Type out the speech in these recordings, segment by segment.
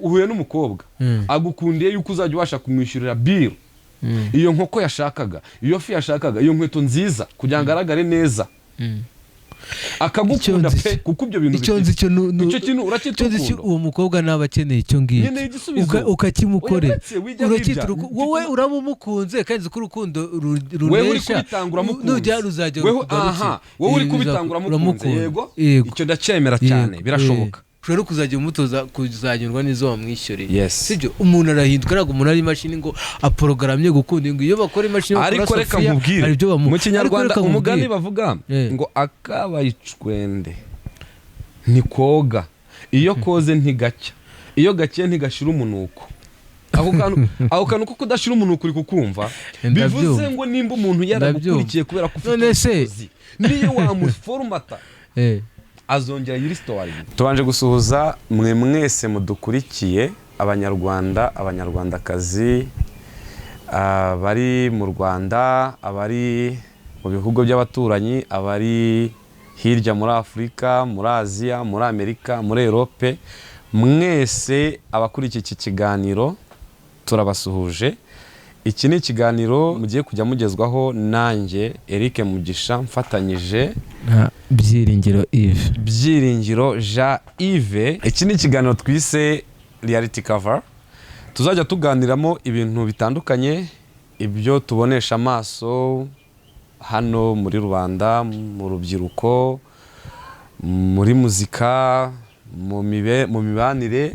uhuye n'umukobwa agukundiye yuko uzajya ubasha kumwishyurira bill iyo nkoko yashakaga iyo fi yashakaga iyo nkweto nziza kugira ngo agaragare neza akagukunda pe kuko ibyo bintu icyo kintu urakitukunda uwo mukobwa naba akeneye icyo ngicyo ukakimukorera wowe urabumukunze kandi ko urukundo runesha nujya ruzajya aha wowe uri kubitangura mukunze yego icyo ndacyemera cyane birashoboka rero kuzajya umutoza kuzanyurwa n'izo wamwishyuriye sibyo umuntu arahinduka ntabwo umuntu ari imashini ngo aporogaramye gukunda ngo iyo bakora imashini ariko reka nkubwire mu kinyarwanda umugani bavuga ngo akabayicwende ntikoga iyo koze ntigacya iyo gakiye ntigashira umunuko aho kantu kuko udashira umunuko uri kukumva bivuze ngo nimba umuntu yaragukurikiye kubera ko ufite umukozi niyo wamuforumata azongera yiri story. Tubanje gusuhuza mwe mwese mudukurikiye abanyarwanda abanyarwandakazi bari mu Rwanda abari mu bihugu by'abaturanyi abari hirya muri Afrika muri Aziya muri Amerika muri Europe mwese abakurikiye iki kiganiro turabasuhuje. Iki ni ikiganiro mugiye kujya mugezwaho nanjye Eric Mugisha mfatanyije Byiringiro Jean Yves. Iki ni ikiganiro twise reality cover tuzajya tuganiramo ibintu bitandukanye ibyo tubonesha amaso hano muri Rwanda mu rubyiruko muri muzika mu mibanire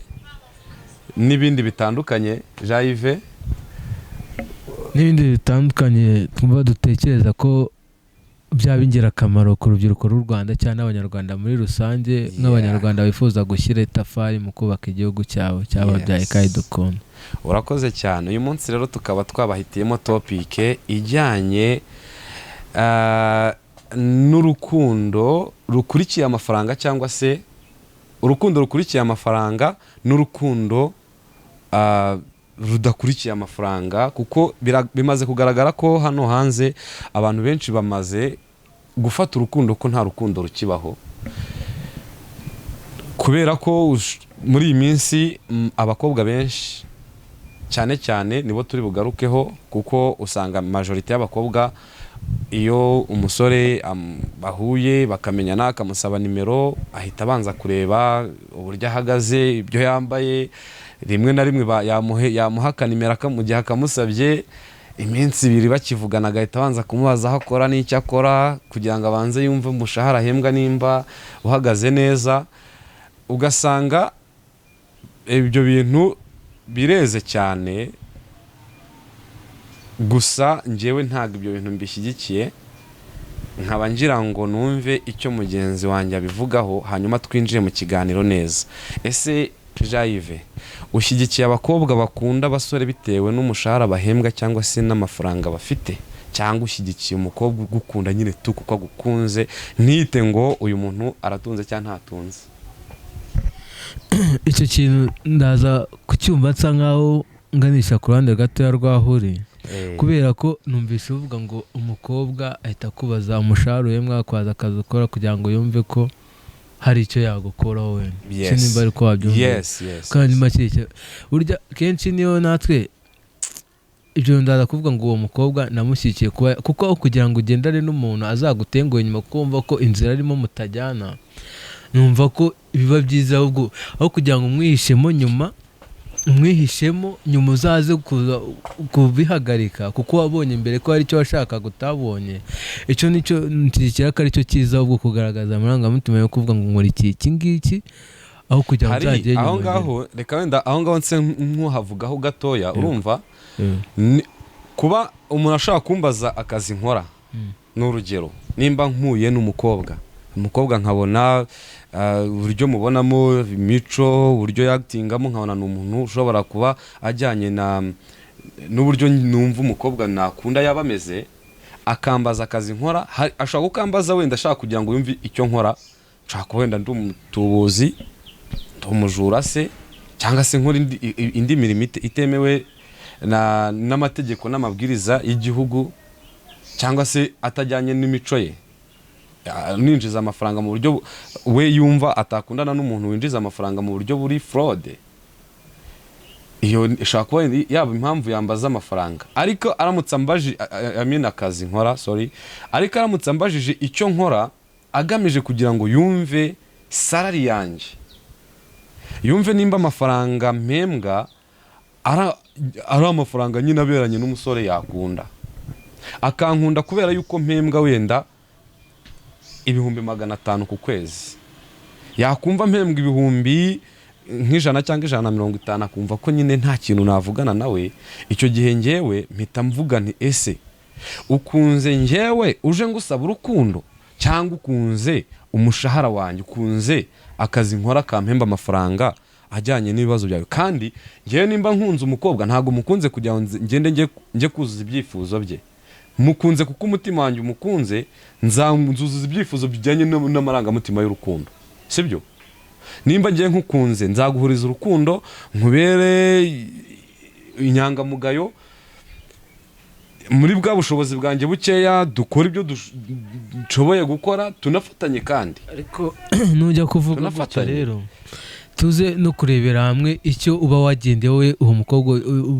n'ibindi bitandukanye Jean Yves n'ibindi bitandukanye twumva dutekereza ko byaba ingirakamaro ku rubyiruko rw'u Rwanda cyane n'abanyarwanda muri rusange nk'abanyarwanda bifuza gushyira itafari mu kubaka igihugu cyabo cyababyaye kandi dukunda. Urakoze cyane. Uyu munsi rero tukaba twabahitiyemo topic ijyanye n'urukundo rukurikiye amafaranga cyangwa se urukundo rukurikiye amafaranga n'urukundo rudakurikiye amafaranga kuko bimaze kugaragara ko hano hanze abantu benshi bamaze gufata urukundo ko nta rukundo rukibaho kubera ko muri iyi minsi abakobwa benshi cyane cyane nibo turi bugarukeho kuko usanga majority y'abakobwa iyo umusore bahuye bakamenyana akamusaba nimero ahita abanza kureba uburyo ahagaze ibyo yambaye rimwe na rimwe yamuhaka nimero mu gihe akamusabye iminsi ibiri bakivugana agahita abanza kumubaza aho akora n'icyo akora kugira ngo abanze yumve umushahara ahembwa nimba uhagaze neza ugasanga ibyo bintu bireze cyane gusa njyewe ntabwo ibyo bintu mbishyigikiye nkaba ngira ngo numve icyo mugenzi wanjye abivugaho hanyuma twinjiye mu kiganiro neza. Ese Jean Yves ushyigikiye abakobwa bakunda abasore bitewe n'umushahara bahembwa cyangwa se n'amafaranga bafite cyangwa ushyigikiye umukobwa ugukunda nyine tu kuko agukunze ntite ngo uyu muntu aratunze cyangwa ntatunze? Icyo kintu ndaza kucyumva nsa nkaho nganisha ku ruhande gatoya rwahuri kubera ko numvise uvuga ngo umukobwa ahita kubaza umushahara uhembwa kwaza akazi ukora kugira ngo yumve ko hari icyo yagukoraho we nimba ari ko wabyumva kandi make burya kenshi niyo natwe ibyo ndaza kuvuga ngo uwo mukobwa namushyikiye kuko kugira ngo ugendane n'umuntu azagutenguye nyuma kumva ko inzira arimo mutajyana numva ko biba byiza ahubwo aho kugira ngo umwihishemo nyuma uzaze kubihagarika kuko wabonye mbere ko hari icyo washakaga utabonye. Icyo nicyo ntikira ko ari cyo cyiza ahubwo kugaragaza amarangamutima yo kuvuga ngo nkora iki ngiki aho kugira ngo uzagere aho ngaho. Reka wenda aho ngaho nse nkuhavugaho gatoya urumva kuba umuntu ashaka kumbaza akazi nkora n'urugero nimba nkuye n'umukobwa nkabona uburyo mubonamo imico uburyo yaktingamo nkabona n'umuntu ushobora kuba ajyanye n'uburyo numva umukobwa nakunda yabameze akambaza akazi nkora ashaka kukambaza wenda ashaka kugira ngo yumve icyo nkora nshaka wenda ndi umutubuzi umujura se cyangwa se nkora indi mirimo itemewe n'amategeko n'amabwiriza y'igihugu cyangwa se atajyanye n'imico ye ninjiza amafaranga mu buryo we yumva atakundana n'umuntu winjiza amafaranga mu buryo buri fraude iyo ishaka kuba yaba impamvu yambaza amafaranga, ariko aramutse ambaje amena akazi nkora ariko aramutse ambajije icyo nkora agamije kugira ngo yumve salary yanjye, yumve nimba amafaranga mpembwa ari amafaranga nyine aberanye n'umusore yakunda, akankunda kubera yuko mpembwa wenda 500 ku kwezi, yakumva mpembwa 100 nk'ijana cyangwa 150 akumva ko nyine nta kintu navugana nawe, icyo gihe ngewe mpita mvuga nti ese ukunze ngewe uje ngusaba urukundo cyangwa ukunze umushahara wanjye, ukunze akazi nkora kampemba amafaranga ajyanye n'ibibazo byawe? Kandi ngewe nimba nkunze umukobwa ntago mukunze kugira ngo ngende njye kuzuza ibyifuzo bye, mukunze kuko umutima wanjye umukunze, nzamuzuza ibyifuzo bijyanye n'amarangamutima y'urukundo, sibyo? Nimba ngiye nkukunze nzaguhuriza urukundo, nkubere inyangamugayo muri bwa bushobozi bwanjye bukeya, dukora ibyo dushoboye gukora, tunafatanye. Kandi ariko nujya kuvuga gutya rero tuze no kurebera hamwe icyo uba wagendeye wowe uwo mukobwa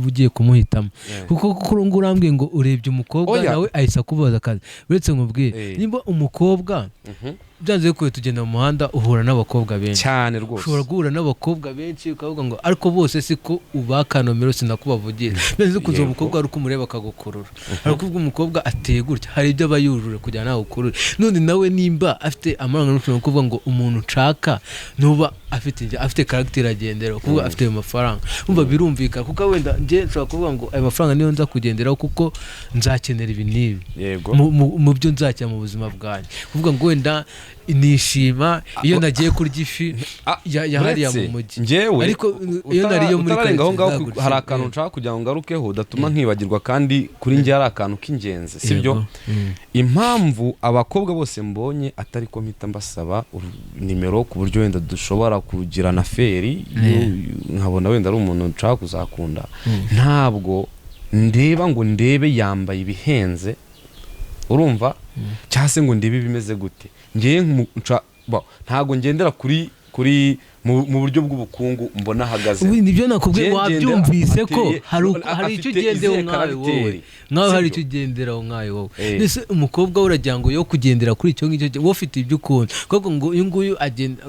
ugiye kumuhitamo, kuko kurungu urambwiye ngo urebye umukobwa nawe ahisa kubaza akazi. Uretse nkubwire nimba umukobwa byanze ko tugenda mu muhanda uhura n'abakobwa benshi cyane rwose, ushobora guhura n'abakobwa benshi ukavuga ngo ariko bose siko ubaka nomero sinakubavugira, byanze ko uzo mukobwa ari kumureba akagukurura, ariko ubwo umukobwa ateye gutya hari ibyo abayujure kujya nawe ukurure. None nawe nimba afite amarangamutima kuvuga ngo umuntu nshaka nuba afite character agendera, kuvuga afite amafaranga, umva birumvikana, kuko wenda nje nshobora kuvuga ngo ayo mafaranga niyo nza kugenderaho kuko nzakenera ibi nibi mu byo nzakira mu buzima bwanjye, kuvuga ngo wenda nishima iyo nagiye kurya ifi yahariya mu mujyi, ariko iyo nariyo muri kare hari akantu nshaka kugira ngo ngarukeho udatuma nkibagirwa, kandi kuri njye hari akantu k'ingenzi, sibyo? Impamvu abakobwa bose mbonye atari ko mpita mbasaba nimero ku buryo wenda dushobora kugira na feri, nkabona wenda ari umuntu nshaka kuzakunda, ntabwo ndeba ngo ndebe yambaye ibihenze, urumva, cyase ngo ndebe bimeze gute. Ngiye ntago ngendera kuri mu buryo bw'ubukungu mbona hagaze. Nibyo nakubwiye, wabyumvise ko hari icyo ugendeho nkawe wowe, hari icyo ugenderaho nkawe wowe. Nese umukobwa uragira ngo yo kugendera kuri icyo ngicyo wowe ufite ibyo ukunda, kuko ngo uyu nguyu agenda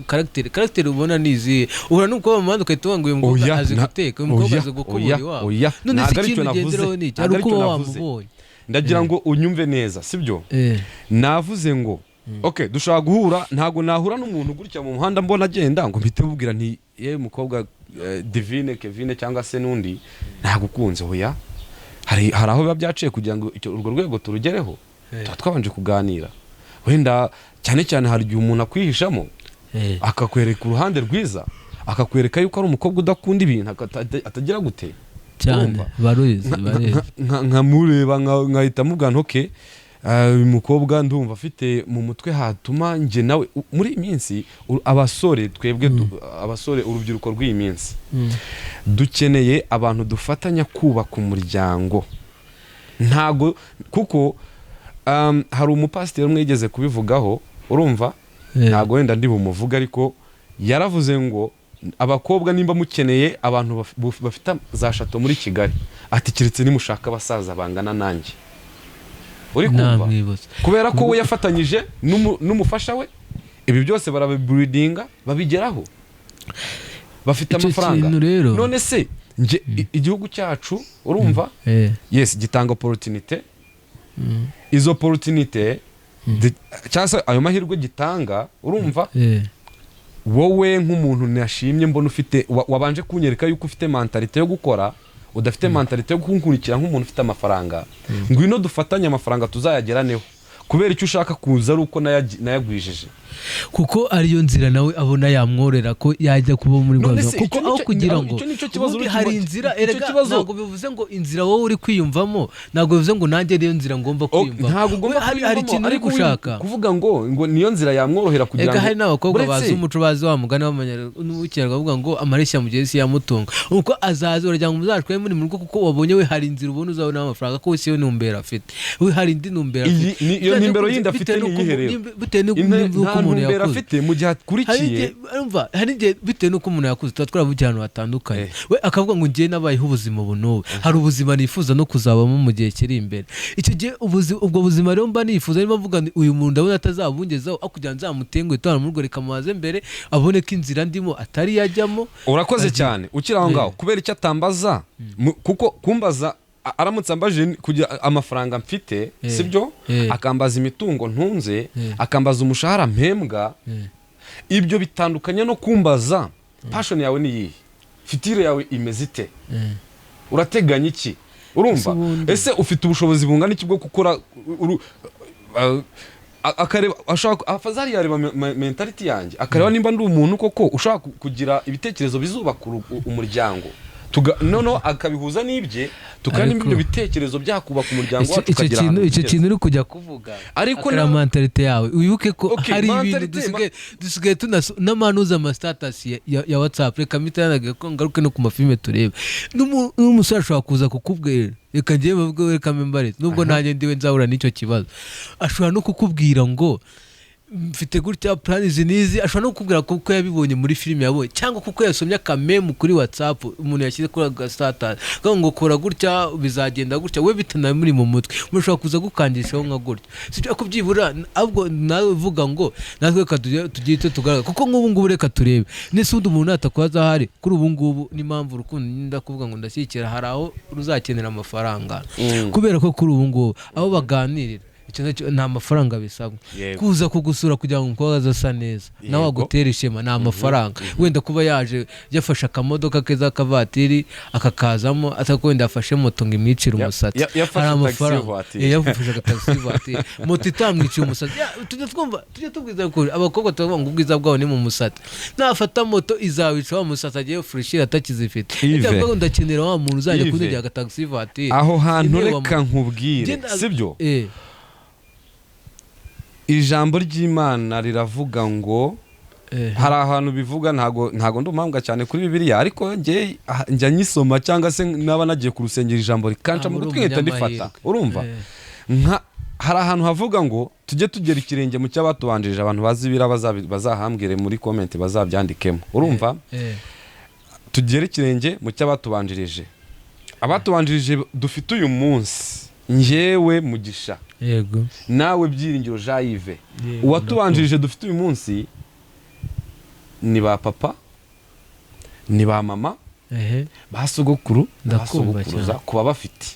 character ubona nizihe, uhura n'umukobwa mu muhanda ukahita ngo uyu mukobwa azi guteka, uyu mukobwa azi gukubura iwawe. None se ikintu ugenderaho ni iki? Ari uko wamubonye. Ndagira ngo unyumve neza, sibyo? Navuze ngo okay, dushaka guhura, ntago nahura n'umuntu gutya mu muhanda mbona agenda ngo mpite mubwira nti mukobwa Divine Kevin cyangwa se nundi ntagukunze. Hoya, hari aho biba byaciye kugira ngo urwo rwego turugereho, twabanje kuganira. Wenda cyane hari igihe umuntu akwihishamo akakwereka uruhande rwiza, akakwereka yuko ari umukobwa udakunda ibintu, atagira gute cyane baruzi nkamureba nkahita mubwira ntoke uyu mukobwa ndumva afite mu mutwe hatuma nje nawe. Muri iyi minsi abasore twebwe abasore, urubyiruko rw'iyi minsi dukeneye abantu dufatanya kubaka umuryango, ntago kuko hari umupasiteri umwe yigeze kubivugaho, urumva, ntago wenda ndi bumuvuga, ariko yaravuze ngo abakobwa nimba mukeneye abantu bafite za shato muri Kigali, ati kiretse nimushaka abasaza bangana nanjye. Uri kumva? Kubera ko we yafatanyije n'umufasha we, ibi byose barabibreedinga babigeraho, bafite amafaranga. None se igihugu cyacu, urumva, yes, gitanga opportunity, izo opportunity cyangwa ayo mahirwe gitanga, urumva, wowe nk'umuntu nashimye mbona ufite, wabanje kunyereka yuko ufite mentalite yo gukora, udafite mentalite yo kunkurikira nk'umuntu ufite amafaranga, ngwino dufatanye amafaranga tuzayageraneho, kubera icyo ushaka kuza ari uko nayagwijije, kuko ariyo nzira nawe abona yamworera ko yajya kuba muri bwazo, kuko aho kugira ngo hari inzira erega, ntabwo bivuze ngo inzira wowe uri kwiyumvamo, ntabwo bivuze ngo nanjye ariyo nzira ngomba kwiyumvamo, hari ikintu uri gushaka kuvuga ngo niyo nzira yamworohera kugira ngo. Hari n'abakobwa bazi umuco, bazi wa mugani w'amanyarwanda bavuga ngo amareshya mugezi yamutunga, uko azaza uragira ngo muzashwe muri mu rugo, kuko wabonye we hari inzira ubona uzabona amafaranga, ko wese yo numbera afite, we hari indi numbera afite. Iyo nimbero yindi afite ni yiherero, ntumbero afite mu gihe akurikiye. Hari igihe bitewe n'uko umuntu yakuze tuba twaravugiye ahantu hatandukanye, we akavuga ngo ngiye nabayeho ubuzima bunobe, hari ubuzima nifuza no kuzabamo mu gihe kiri imbere. Icyo gihe ubwo buzima rero mba nifuza, niba mvuga uyu muntu ndabona atazabungezaho, kugira ngo nzamutenguhe turamurwo reka mubaze mbere abone ko inzira ndimo atari yajyamo. Urakoze cyane ukiri aho ngaho. Kubera icyo atambaza, kuko kumbaza aramutse ambaje kugira amafaranga mfite, sibyo, akambaza imitungo ntunze, akambaza umushahara mpembwa, ibyo bitandukanye no kumbaza passion yawe ni yihe, fitire yawe imeze ite, urateganya iki, urumva ese ufite ubushobozi bungana iki bwo gukora, akareba ashaka afazari yareba mentality yanjye, akareba nimba ndi umuntu koko ushaka kugira ibitekerezo bizubaka umuryango, noneho akabihuza n'ibye, tukanimba ibyo bitekerezo byakubaka umuryango wacu. Icyo kintu uri kujya kuvuga ariko na mentality yawe wibuke ko hari ibintu dusigaye n'amanuza ama status ya WhatsApp, reka mitanage ko ngaruke no ku mafilme tureba, n'umusore ashobora kuza kukubwira reka ngiye bavuga reka membareze, nubwo nanjye ndiwe nzahura n'icyo kibazo, ashobora no kukubwira ngo mfite gutya plan izi nizi, ashobora no kukubwira kuko yabibonye muri filime yabonye, cyangwa kuko yasomye akamemu kuri WhatsApp umuntu yashyize kuri status ngo kora gutya bizagenda gutya, we bitana muri mu mutwe, mushobora kuza gukangishaho nka gutya, sibyo kubyibura. Ahubwo nawe uvuga ngo natwe tugite tugaragara, kuko nk'ubu ngubu reka turebe n'isundi umuntu atakwaza hari kuri ubu ngubu n'impamvu urukundo ndakuvuga ngo ndashyikira, hari aho ruzakenera amafaranga, kubera ko kuri ubu ngubu aho baganirira nta mafaranga bisabwa, kuza kugusura kugira ngo umukobwa azasa neza nawe agutera ishema, nta mafaranga. Wenda kuba yaje yafashe akamodoka keza kavatiri akakazamo, atako wenda yafashe moto ngo imwicire umusatsi, hari amafaranga. Yafashe agataxi vatiri, moto itamwiciye umusatsi. Tujye tubwiza ko abakobwa tuvuga ngo ubwiza bwabo ni mu musatsi, nafata moto izawica wa musatsi agiye freshira atakizifite, cyangwa ndakenera wa muntu uzajya kuzijya agataxi vatiri aho hantu. Reka nkubwire, sibyo, ijambo ry'Imana riravuga ngo hari ahantu bivuga, ntago ndumambwa cyane kuri Bibiliya, ariko njya nyisoma cyangwa se naba nagiye ku rusengero ijambo rikanca mu gutwi nkahita ndifata, urumva. Hari ahantu havuga ngo tujye tugera ikirenge mu cy'abatubanjirije, abantu bazibira bazahambwire muri comment bazabyandikemo, urumva. Tugere ikirenge mu cy'abatubanjirije, abatubanjirije dufite uyu munsi, njyewe Mugisha, yego, nawe Byiringiro Jean Yves, uwatubanjirije dufite uyu munsi ni ba papa, ni ba mama, ba sogokuru, ndakubaza kuba bafite,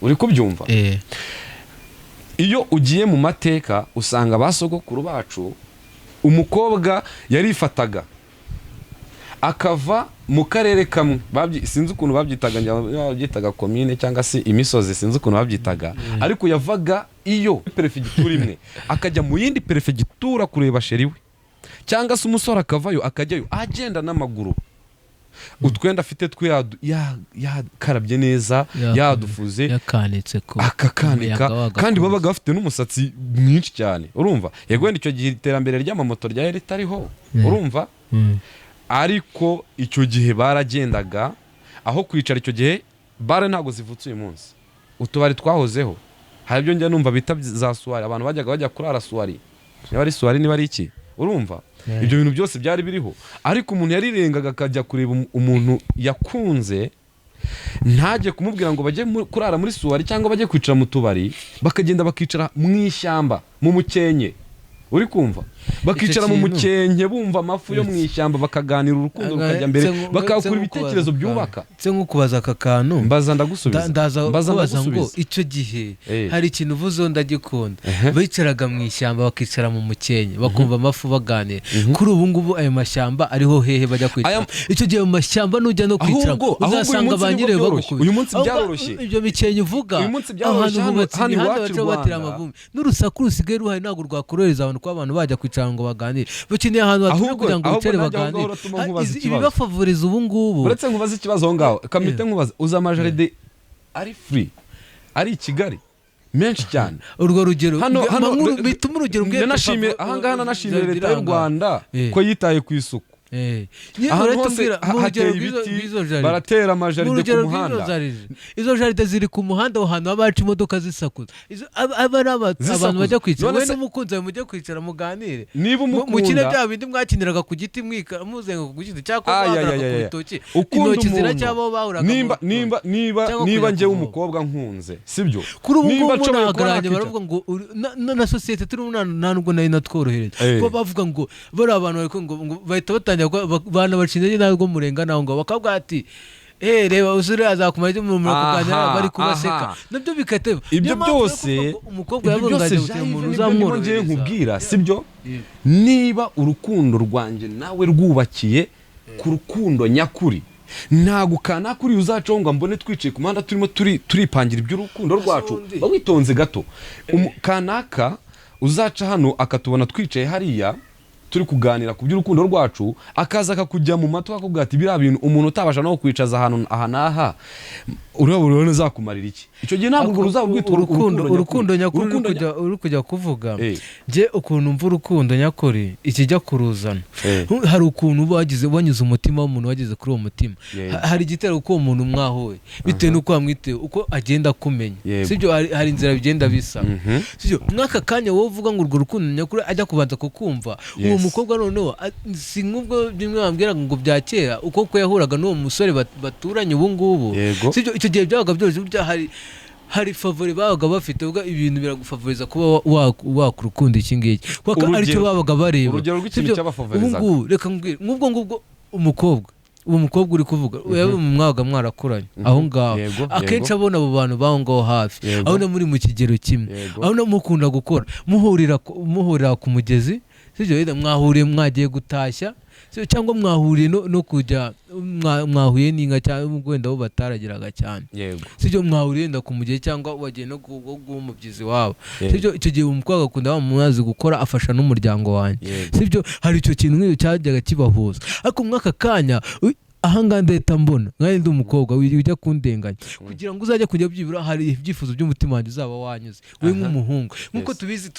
uri kubyumva. Iyo ugiye mu mateka usanga ba sogokuru bacu, umukobwa yarifataga akava mu karere kamwe, sinzi ukuntu babyitaga commune cyangwa se imisozi, sinzi ukuntu babyitaga, ariko yavaga iyo perefegitura imwe akajya mu yindi perefegitura kureba sheriwe, cyangwa se umusore akavayo akajyayo agenda n'amaguru, utwenda afite twe yakarabye neza, yadufuze, yakanitse ko akakanika, kandi babaga bafite n'umusatsi mwinshi cyane, urumva. Yego icyo gihe iterambere ry'amamoto rya ritariho, urumva. Ariko icyo gihe baragendaga aho kwicara, icyo gihe bare ntago zivutse uyu munsi, utubari twahozeho, hari ibyo njya numva bita za suwari, abantu bajya kurara suwari, niba ari suwari niba ari iki, urumva. Ibyo bintu byose byari biriho, ariko umuntu yarirengaga akajya kureba umuntu yakunze, ntajye kumubwira ngo bajye kurara muri suwari cyangwa bajye kwicara mu tubari, bakagenda bakicara mu ishyamba mu mukenke, uri kumva, bakicara mu mukenke bumva amafu yo mu ishyamba, bakaganira urukundo rukajya mbere, bakakura ibitekerezo byubaka. Se nkukubaza aka kantu mbaza ndagusubiza, ndaza ngo icyo gihe hari ikintu uvuze ndagikunda, bicaraga mu ishyamba bakicara mu mukenke bakumva amafu baganira. Kuri ubu ngubu ayo mashyamba ariho hehe bajya kwicara, icyo gihe mu mashyamba nujya no kwicara uzasanga banyire bagukubita. Uyu munsi byaroroshye, ibyo mikenke uvuga ahantu hubatse imihanda baca batera amavumbi, n'urusaku rusigaye ruhari ntabwo rwakororeza abantu ko abantu bajya kwicara ngo baganire, bakeneye ahantu hatuje kugira ngo bicare baganire. Ibibafavoriza ubu ngubu, uretse nkubaza ikibazo aho ngaho, kamite nkubaza, uza amajaride ari free ari i Kigali menshi cyane, urwo rugero bituma urugero aha ngaha nanashimira leta y'u Rwanda ko yitaye ku isuku, ahantu hose hateye ibiti baratera amajaride ku muhanda. Izo jaride ziri ku muhanda ahantu haba haca imodoka zisakuza. Aba ari abantu bajya kwicara, wowe n'umukunzi wawe mujye kwicara muganire, mukine bya bindi mwakiniraga ku giti muzenga ku giti cyangwa muhagarara ku bitoki, intoki ziracyabo bahuraga. Niba njyewe umukobwa nkunze, sibyo, kuri ubu ngubu nagaranye baravuga ngo na sosiyete turi nta nubwo nayo natworohereje kuko bavuga ngo bari abantu ngo bahita batangira bana bacinze ntabwo murengana aho ngo bakavuga ati reba usure azakumara ibyo mu kuganira bari kubaseka nabyo bikateba. Ibyo byose umukobwa yabunganye umuntu uzamworohereza nkubwira, sibyo, niba urukundo rwanjye nawe rwubakiye ku rukundo nyakuri, ntago kanakuri uzacaho ngo mbone twicaye ku muhanda turimo turipangira iby'urukundo rwacu. Bawitonze gato, kanaka uzaca hano akatubona twicaye hariya turi kuganira ku by'urukundo rwacu, akaza akakujya mu matwi akakubwira ati biriya bintu umuntu utabasha no kwicaza ahantu aha n'aha urabona zakumarira iki? Icyo gihe ntabwo uzarwita urukundo nyakuri uri kujya kuvuga. Nge ukuntu mva urukundo nyakuri ikijya kuruzana, hari ukuntu wanyuze umutima w'umuntu wageze kuri uwo mutima. Hari igitero uko uwo muntu mwahuye bitewe n'uko wamwitewe, uko agenda akumenya, sibyo, hari inzira bigenda bisa, sibyo. Mwaka kanya wowe uvuga ngo urwo rukundo nyakuri ajya kubanza kukumva, uwo mukobwa noneho si nk'ubwo bimwe bambwiraga ngo bya kera uko ko yahuraga n'uwo musore baturanye ubu ngubu, sibyo. Icyo gihe byabaga byose burya hari favori babaga bafite, ubwo ibintu biragufavoriza kuba wakurukunda iki ngiki kuko aricyo babaga bareba. Urugero rw'ikintu cyabafavoriza ubu reka mbwire ngubwo umukobwa uri kuvuga yewe mu mwaga mwarakuranye aho ngaho, akenshi abona abo bantu baho ngaho hafi, abona muri mu kigero kimwe, abona mukunda gukora muhurira ku mugezi, sibyo, mwahuriye mwagiye gutashya, cyangwa mwahuriye no kujya mwahuye n'inka cyangwa wenda bo bataragiraga cyane, sibyo, mwahuriye wenda ku mugezi cyangwa wagiye no guhumubyizi wabo, sibyo. Icyo gihe umukobwa akunda bamumaze gukora afasha n'umuryango wanjye, sibyo. Hari icyo kintu nk'icyo cyajyaga kibahuza, ariko mwaka kanya ahangaha ndahita mbona nk'aho ndi umukobwa ujya kundenganya kugira ngo uzajya kujya byibura hari ibyifuzo by'umutima wanjye uzaba wanyuze we nk'umuhungu. Nk'uko tubizi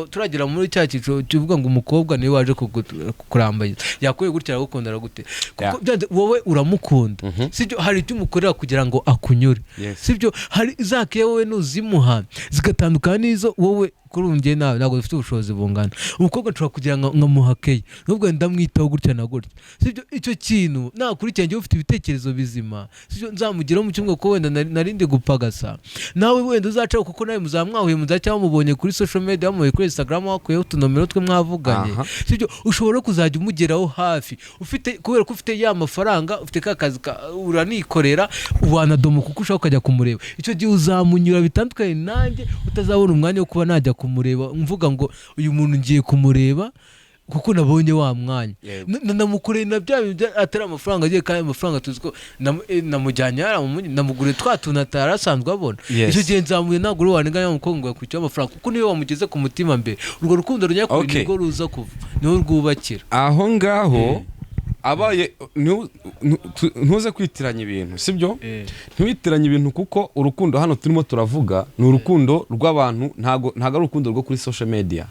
turagera muri cya cyiciro kivuga ngo umukobwa niwe waje kukurambagiza, yakwiye gutya aragukunda aragute kuko wowe uramukunda, sibyo. Hari icyo umukorera kugira ngo akunyure, sibyo. Hari zakiye wowe nuzimuha zigatandukana n'izo wowe kuri ungiye nawe ntabwo dufite ubushobozi bungana. Umukobwa nshobora kugira ngo nkamuhakeye nubwo ndamwitaho gutya na gutya, sibyo. Icyo kintu nakurikiye ufite ibitekerezo bizima, sibyo, nzamugiraho mu cyumwe ko wenda narindi gupagasa nawe wenda uzacaho kuko nawe muzamwahuye muzacyangwa mubonye kuri social media, muhuye kuri Instagram, wakuyeho utunomero twe mwavuganye, sibyo. Ushobora kuzajya umugeraho hafi ufite kubera ko ufite ya mafaranga, ufite ka kazi uranikorera, wanadoma kuko ushaka ukajya kumureba. Icyo gihe uzamunyura bitandukanye nanjye utazabona umwanya wo kuba najya kumureba mvuga ngo uyu muntu ngiye kumureba kuko nabonye wa mwanya namukoreye na bya atari amafaranga agiye, kandi amafaranga tuzi ko namujyanye namugure twa tuntu atarasanzwe abona. Icyo gihe nzamuye nagure waniganya umukobwa ngo yakurikiye amafaranga kuko niwe wamugeze ku mutima mbere. Urwo rukundo runyakuri nirwo ruza kuva, niho rwubakira aho ngaho. Abaye ntuze kwitiranya ibintu, sibyo, ntiwitiranye ibintu kuko urukundo hano turimo turavuga ni urukundo rw'abantu, ntago ari urukundo rwo kuri social media,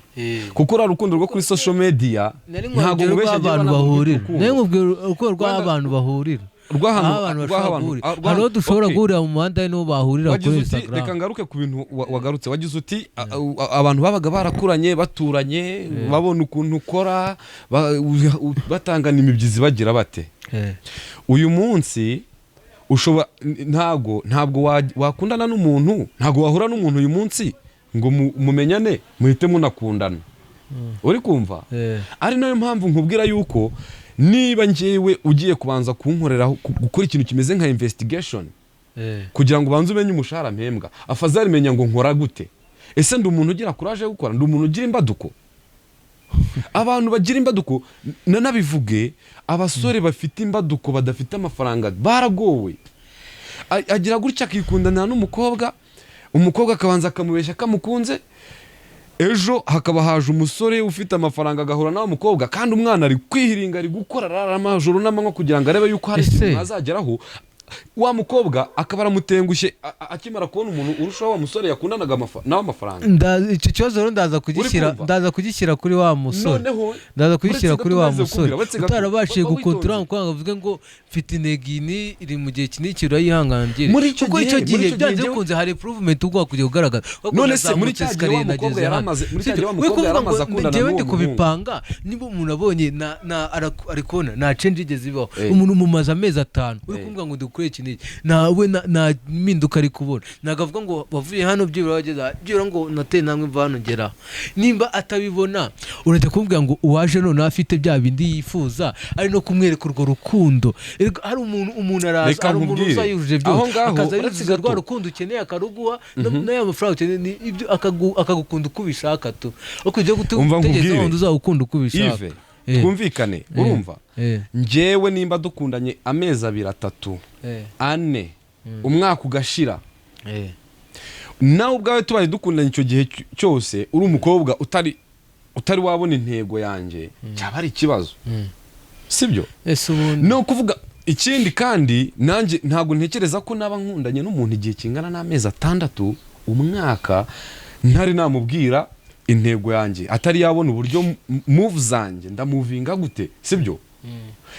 kuko uri urukundo rwo kuri social media ntago mubeshye abantu bahurira, nayo uko rw'abantu bahurira hariho dushobora guhurira mu muhanda n'uwo bahurira kuri Instagram. Reka ngaruke ku bintu wagarutse, wagize uti abantu babaga barakuranye baturanye babona ukuntu ukora batangana imibyizi bagira bate. Uyu munsi ushobora ntabwo wakundana n'umuntu, ntabwo wahura n'umuntu uyu munsi ngo mumenyane muhite munakundana, uri kumva? Ari nayo mpamvu nkubwira yuko niba njyewe ugiye kubanza kunkorera gukora ikintu kimeze nka investigation kugira ngo ubanze umenye umushahara mpembwa, afazari menya ngo nkora gute, ese ndi umuntu ugira courage yo gukora, ndi umuntu ugira imbaduko. Abantu bagira imbaduko nanabivuge, abasore bafite imbaduko badafite amafaranga baragowe. Agira gutya akikundana n'umukobwa, umukobwa akabanza akamubeshya kamukunze, ejo hakaba haje umusore ufite amafaranga agahura nawe mukobwa, kandi umwana ari kwihiringa ari gukora amajoro n'amanywa kugira ngo arebe yuko hari ikintu azageraho. wa mukobwa akaba aramutengushye akimara kubona umuntu urushaho wa musore yakundanaga nawe amafaranga. Icyo kibazo rero ndaza kugishyira kuri wa musore, ndaza kugishyira kuri wa musore utarabashije gukontorora ngo avuge ngo mfite intege iri mu gihe kiniki urayihangangira, kuko icyo gihe byanze bikunze hari improvement ugomba kujya kugaragaza. None se muri cya gihe wa mukobwa yaramaze akundana n'uwo ndi kubipanga, niba umuntu abonye ari kubona nta change igeze ibaho, umuntu mumaze amezi 5 uri kumva ngo dukore iki nawe nta mpinduka ari kubona, nagavuga ngo wavuye hano byibura wageza byibura ngo nateye namwe mva hano ngera. Nimba atabibona urajya kumbwira ngo uwaje none afite bya bindi yifuza ari no kumwereka urwo rukundo. Hari umuntu araza, hari umuntu uzayujuje byose akaza yuzuza rwa rukundo ukeneye akaruguha n'aya mafaranga ukeneye ibyo akagukunda uko ubishaka tu, ukujya gutegeza wundi uzagukunda uko ubishaka. Twumvikane, urumva njyewe nimba dukundanye amezi 2 3 4 umwaka ugashira, nawe ubwawe tubaye dukundanye icyo gihe cyose uri umukobwa utari wabona intego yanjye, cyaba ari ikibazo, sibyo? No kuvuga ikindi kandi nanjye ntabwo ntekereza ko naba nkundanye n'umuntu igihe kingana n'amezi 6 umwaka ntari namubwira intego yanjye, atari yabona uburyo move zanjye ndamuvinga gute, sibyo?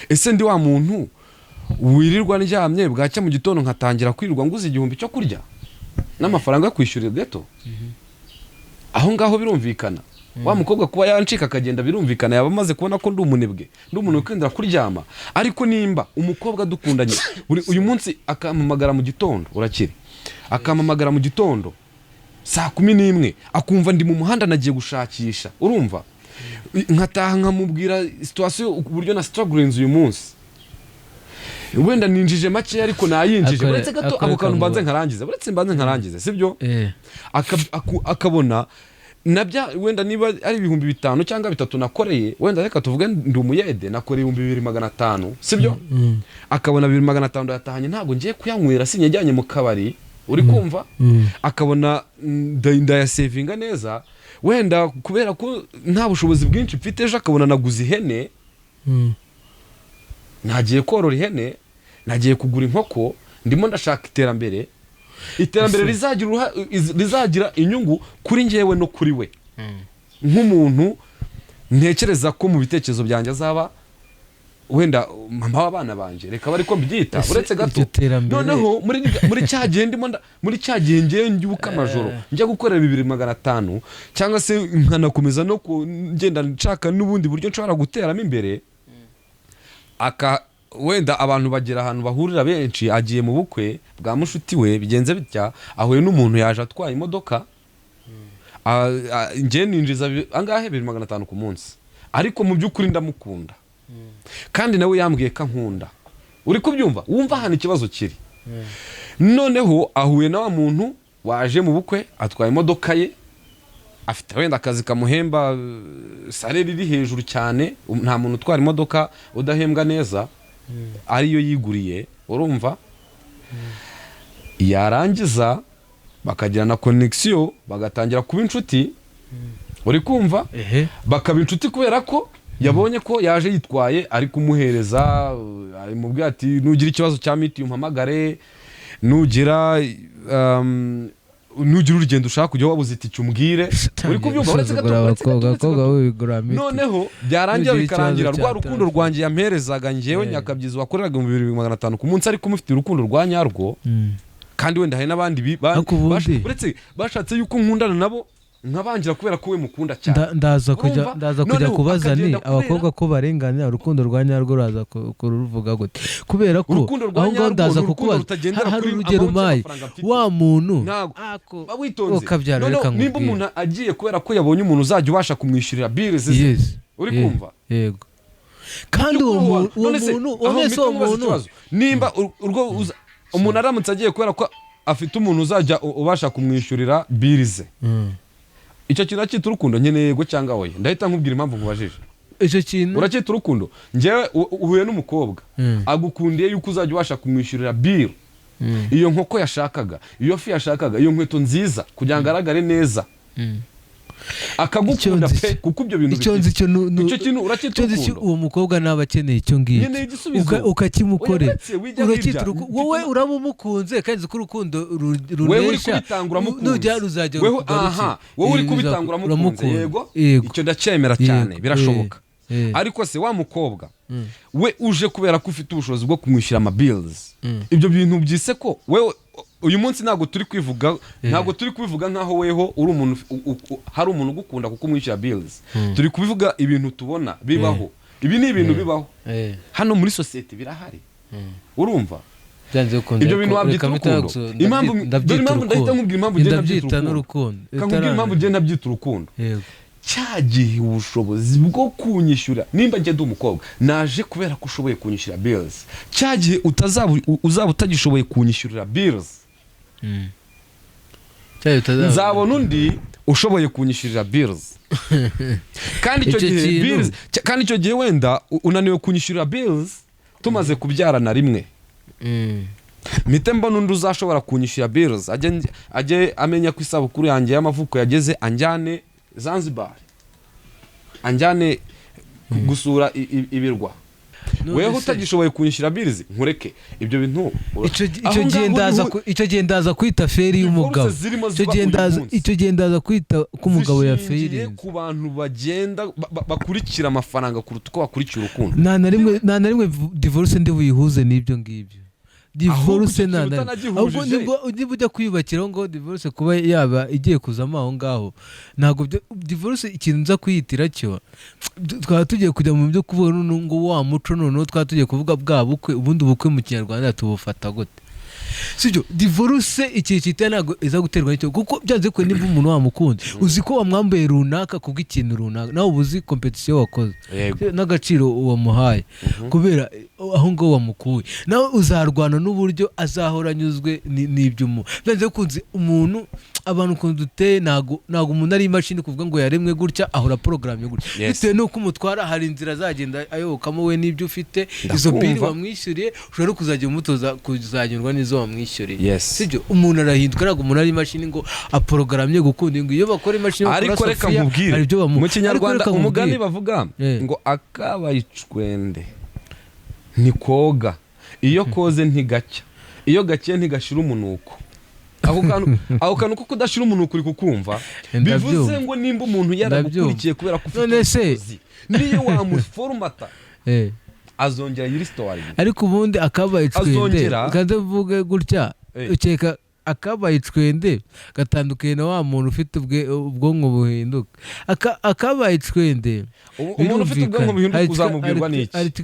Ese ndi wa muntu wirirwa ndyamye bwacya mu gitondo nkatangira kwirirwa nguze 1000 cyo kurya n'amafaranga yo kwishyurira gato? Aho ngaho birumvikana. Wa mukobwa kuba yancika akagenda birumvikana, yaba amaze kubona ko ndi umunebwe, ndi umuntu ukindira kuryama. Ariko nimba umukobwa dukundanye uyu munsi akampamagara mu gitondo, urakiri akampamagara mu gitondo saa 11 akumva ndi mu muhanda nagiye gushakisha, urumva nkataha nkamubwira situation uburyo na struggling uyu munsi, wenda ninjije make ariko nayinjije uretse gato ako kantu mbanze nkarangize, sibyo? Akabona nabya wenda niba ari 5,000 cyangwa 3 nakoreye, wenda reka tuvuge ndi umuyede nakoreye 2,500, sibyo? Akabona 2,500 yatahanye ntabwo ngiye kuyanywera sinyajyanye mu kabari, uri kumva? Akabona ndaya savinga neza, wenda kubera ko nta bushobozi bwinshi mfite, ejo akabona naguze ihene, nagiye korora ihene, nagiye kugura inkoko, ndimo ndashaka iterambere rizagira inyungu kuri njyewe no kuri we. Nk'umuntu ntekereza ko mu bitekerezo byanjye azaba wenda mama w'abana banje, reka bari ko mbyita uretse gato. Noneho muri cya gihe muri cya gihe ngiye ndyuka amajoro njya gukorera 2,500 cyangwa se nkanakomeza no ngenda nshaka n'ubundi buryo nshobora guteramo imbere, wenda abantu bagira ahantu bahurira benshi, agiye mu bukwe bwa mushuti we bigenze bitya, ahuye n'umuntu yaje atwaye imodoka, ngiye ninjiza angahe 2,500 ku munsi, ariko mu by'ukuri ndamukunda kandi nawe yambwiye ko nkunda, uri kubyumva? Wumva hano ikibazo kiri. Noneho ahuye na wa muntu waje mu bukwe atwaye imodoka ye, afite wenda akazi kamuhemba salary iri hejuru cyane, nta muntu utwara imodoka udahembwa neza, ariyo yiguriye, urumva? Yarangiza bakagira na connection, bagatangira kuba inshuti, uri kumva? Bakaba inshuti kubera ko yabonye ko yaje yitwaye, ari kumuhereza, ari mubwira ati nugira ikibazo cya miti umpamagare, nugira urugendo ushaka kujya wabuze iti cyumbwire, uri kubyumva? Uretse gato noneho byarangira bikarangira rwa rukundo rwanjye yamperezaga njyewe nyakabyizi wakoreraga 2,500 ku munsi, ariko mufite urukundo rwa nyarwo. Kandi wenda hari n'abandi uretse bashatse yuko nkundana nabo nkabangira kubera ko we mukunda cyane. Ndaza kujya kubaza ni abakobwa ko barenganya urukundo rwa nyarwo raza kuruvuga gute, kubera ko aho ngo ndaza kukubaza hari urugero mayi wa muntu ukabyara reka ngo nimba umuntu agiye kubera ko yabonye umuntu uzajya ubasha kumwishyurira bills, uri kumva? Yego. Kandi uwo muntu nimba umuntu aramutse agiye kubera ko afite umuntu uzajya ubasha kumwishyurira bills, icyo kintu cyita urukundo nkeneye yego cyangwa oya? Ndahita nkubwira impamvu nkubajije. Icyo kintu uracyita urukundo? Njyewe uhuye n'umukobwa agukundiye yuko uzajya ubasha kumwishyurira bill, iyo nkoko yashakaga, iyo fi yashakaga, iyo nkweto nziza kugira ngo agaragare neza, akagukunda pe kuko ibyo bintu icyo kintu urakitukunda uwo mukobwa naba akeneye icyo ngicyo ukakimukorera wowe urabumukunze kandi ko urukundo runesha nujya ruzajya wowe uri kubitangura mukunze yego icyo ndacyemera cyane birashoboka ariko se wa mukobwa we uje kubera ko ufite ubushobozi bwo kumwishyura ama bills ibyo bintu byise ko wewe uyu munsi ntago turi kubivuga nkaho weho uri umuntu hari umuntu ugukunda kuko umwishyura bills turi kubivuga ibintu tubona bibaho ibi ni ibintu bibaho hano muri society birahari urumva ibyo bintu wabyita urukundo impamvu ndahita nkubwira impamvu ndabyita n'urukundo nkubwira impamvu ugenda byita urukundo cyagihe ubushobozi bwo kunyishyura nimba njye ndi umukobwa naje kubera ko ushoboye kunyishyura bills cyagihe uzaba utagishoboye kunyishyurira bills nzabona undi ushoboye kunyishyurira bills kandi icyo gihe wenda unaniwe kunyishyurira bills tumaze kubyarana rimwe mpite mbona undi uzashobora kunyishyura bills ajye amenya ko isabukuru yanjye y'amavuko yageze anjyane Zanzibar anjyane gusura ibirwa weho utagishoboye kunyishyura bills nkureke ibyo bintu icyo gihe ndaza kwita feri y'umugabo icyo gihe ndaza kwita ko umugabo ya feri ku bantu bagenda bakurikira amafaranga kuruta uko bakurikira urukundo nta na rimwe divorce ndi buyihuze n'ibyo ngibyo divorce ahubwo niba ujya kwiyubakiraho ngo divorce kuba yaba igiye kuzamo aho ngaho ntabwo divorce ikintu nza kuyitira cyo twaba tugiye kujya mu byo kuvuga ngo wa muco noneho twaba tugiye kuvuga bwa bukwe ubundi ubukwe mu kinyarwanda tubufata gute sibyo divorce ikihe kitari ntabwo iza guterwa n'icyo kuko byanze ko niba umuntu wamukunze uzi ko wamwambaye runaka kubwo ikintu runaka nawe ubuzi competition wakoze n'agaciro wamuhaye kubera aho ngo wamukuye nawe uzarwana n'uburyo azahora anyuzwe n'iby'umuntu byanze kunze umuntu abantu ukuntu duteye ntago umuntu ari imashini kuvuga ngo yaremwe gutya ahora programme gutya bitewe nuko umutwara hari inzira azagenda ayobokamo we n'ibyo ufite izo biri wamwishyuriye ushobora kuzajya umutoza kuzanyurwa n'izo wamwishyuriye sibyo umuntu arahinduka ntabwo umuntu ari imashini ngo aporogramye gukunda ngo iyo bakora imashini ariko reka nkubwire mu kinyarwanda umugani bavuga ngo akabayicwende ni koga iyo koze ntigacya iyo gakiye ntigashira umunuko aho kantu ko kudashira umunuko uri kukumva bivuze ngo nimba umuntu yaragukurikiye kubera ko ufite ubushobozi niyo wamuformata azongera yiri story ariko ubundi akabayicwende ukavuga gutya ukeka akabayicwende gatandukanye na wa muntu ufite ubwonko buhinduka akabayicwende umuntu ufite ubwonko buhinduka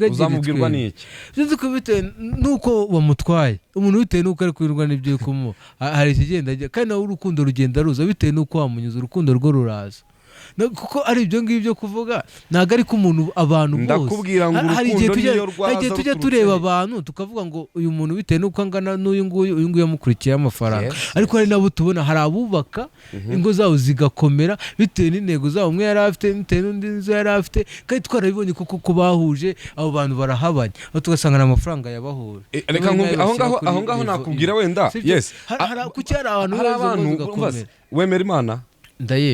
uzamubwirwa n'iki sinzi ko bitewe nuko wamutwaye umuntu bitewe nuko ari kwirwa n'ibyo kumuha hari ikigenda kandi nawe urukundo rugenda ruza bitewe nuko wamunyuze urukundo rwo ruraza kuko ari ibyo ngibyo kuvuga ntago ari ko umuntu abantu bose ndakubwira ngo urukundo niyo rwaza tujya tureba abantu tukavuga ngo uyu muntu bitewe nuko angana n'uyu nguyu yamukurikiye amafaranga ariko hari nabo tubona hari abubaka ingo zabo zigakomera bitewe n'intego zabo umwe yari afite bitewe n'undi nzo yari afite kandi twarabibonye kuko bahuje abo bantu barahabanye aho tugasanga amafaranga yabahuje reka aho ngaho nakubwira wenda yes kuki hari abantu wemera Imana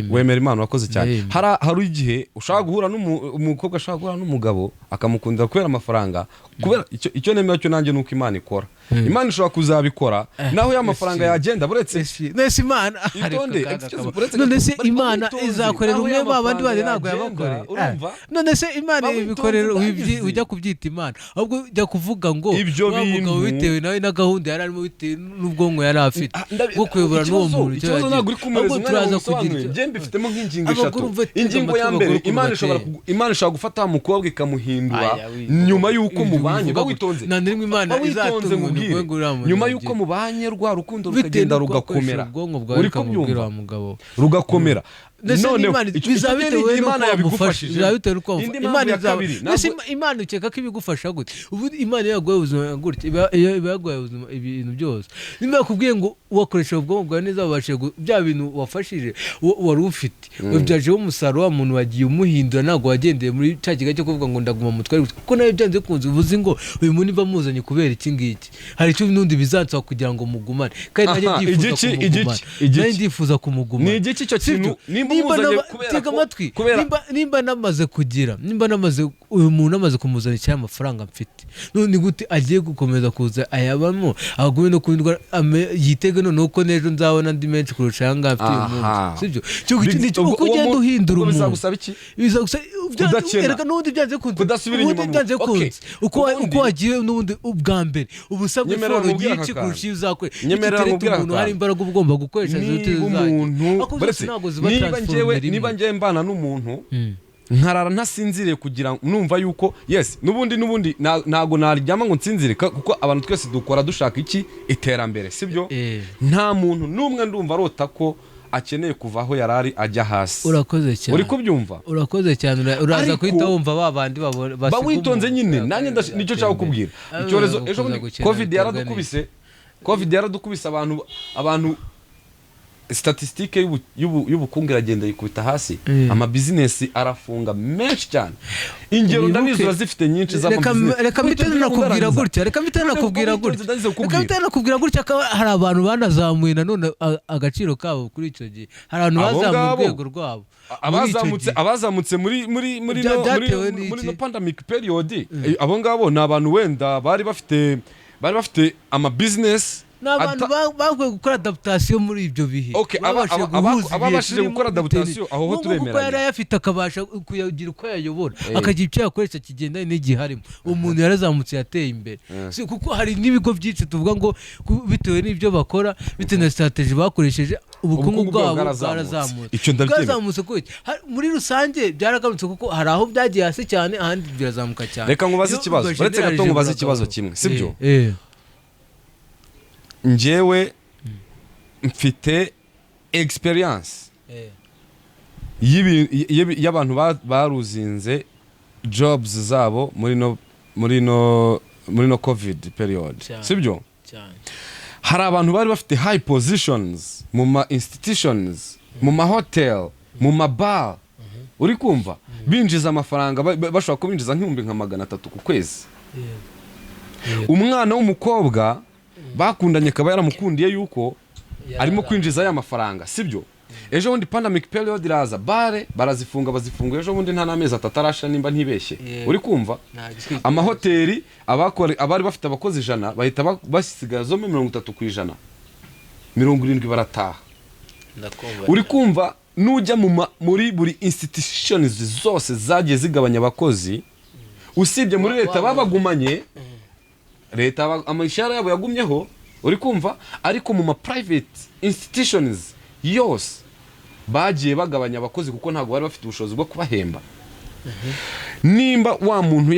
wemera Imana wakoze cyane hari igihe ushaka guhura n'umukobwa ashaka guhura n'umugabo akamukundira kubera amafaranga kubera icyo nemera cyo nanjye nuko Imana ikora Imana ishobora kuzabikora naho ya mafaranga yagenda buretse nese Imana none se Imana izakorera umwe babandi bandi ntabwo yabakorera none se Imana ibikorera ujya kubyita Imana ahubwo ujya kuvuga ngo wamugabo bitewe nawe na gahunda yari arimo bitewe n'ubwonko yari afite bwo kuyobora n'uwo muntu cyo ntabwo uri kumureza turaza kugira njye mbifitemo nk'ingingo eshatu ingingo ya mbere Imana ishobora gufata umukobwa ikamuhindura nyuma y'uko mubanye bawitonze nta n'imwe Imana izatunga nyuma y'uko mubanye rwa rukundo rukagenda rugakomera uri kubyumva rugakomera none bizabitewe Imana yabigufashije bizabitewe uko Imana ukeka ko ibigufasha gute ubu Imana yaguhaye ubuzima gute yaguhaye ubuzima ibintu byose nimba yakubwiye ngo wakoresha ubwonko bwawe neza wabashije bya bintu wafashije wari ufite wabyajeho umusaruro wa muntu wagiye umuhindura ntabwo wagendeye muri cya kiga cyo kuvuga ngo ndaguma mutware kuko nawe byanze kunze uvuze ngo uyu muntu niba muzanye kubera iki ngiki hari icyo n'undi bizansaba kugira ngo mugumane kandi nanjye ndifuza kumugumana ni igiki cyo kintu nimba kumuzanye kubera nimba namaze kugira uyu muntu amaze kumuzana cyane amafaranga mfite none gute agiye gukomeza kuza ayabamo agume no kwindwa yitege none uko nejo nzabona ndi menshi kurusha yanga afite uyu muntu sibyo cyo uko ugenda uhindura umuntu bizagusaba iki erega n'ubundi byanze kunze kudasubira inyuma uko wagiye n'ubundi ubwa mbere ubusabwe foro y'iki kurusha uzakore nyemerera mubwira umuntu hari imbaraga ugomba gukoresha niba ngiye mbana n'umuntu nkarara ntasinziriye kugira numva yuko n'ubundi ntago naryama ngo nsinzire kuko abantu twese dukora dushaka iki iterambere sibyo nta muntu n'umwe ndumva arota ko akeneye kuva aho yarari ajya hasi. Urakoze cyane. Uri kubyumva? Urakoze cyane. Uraza kwita wumva babandi ba witonze nyine nanjye nicyo cyako kubwira. Icyorezo ejo Covid yaradukubise abantu statistike y'ubukungu iragenda yikubita hasi. Ama business arafunga menshi cyane. Ingero ndanizo zifite nyinshi za business. Reka mitene nakubwira gutya hari abantu banazamuye nanone agaciro kabo kuri icyo gihe. Hari abantu bazamuye urwego rwabo. Abazamutse muri no pandemic period abo ngabo ni abantu wenda bari bafite ama business n'abantu bakwiye gukora adaptation muri ibyo bihe. Ababashije gukora adaptation aho ho turemeranya. Kuko yari afite akabasha kuyagira uko yayobora akagira icyo yakoresha kigendanye n'igihe harimo. Umuntu yarazamutse yateye imbere. Kuko hari n'ibigo byinshi tuvuga ngo bitewe n'ibyo bakora bitewe na strategy bakoresheje ubukungu bwabo bwarazamutse. Icyo ndabyemera. Muri rusange byaragarutse kuko hari aho byagiye hasi cyane ahandi birazamuka cyane. Reka ngubaze ikibazo. Uretse gato ngubaze ikibazo kimwe, sibyo? Njyewe mfite experience y'abantu baruzinze jobs zabo muri no Covid period, sibyo? Hari abantu bari bafite high positions mu ma institutions, mu ma hotel, mu ma bar, uri kumva binjiza amafaranga bashobora kubinjiza nk'ibihumbi nka 300 ku kwezi. Umwana w'umukobwa bakundanye kaba yaramukundiye yuko arimo kwinjiza ya mafaranga, sibyo? Ejo bundi pandemic period iraza bare barazifunga bazifunga ejo bundi nta namezi atatarasha nimba ntibeshye. Uri kumva amahoteli abari bafite abakozi 100 bahita basigaza 30%, 70 barataha. Uri kumva nujya muri buri institutions zose zagiye zigabanya abakozi usibye muri leta babagumanye leta amashara yabo yagumyeho, uri kumva, ariko mu ma private institutions yose bagiye bagabanya abakozi kuko ntago bari bafite ubushobozi bwo kubahemba. Nimba wa muntu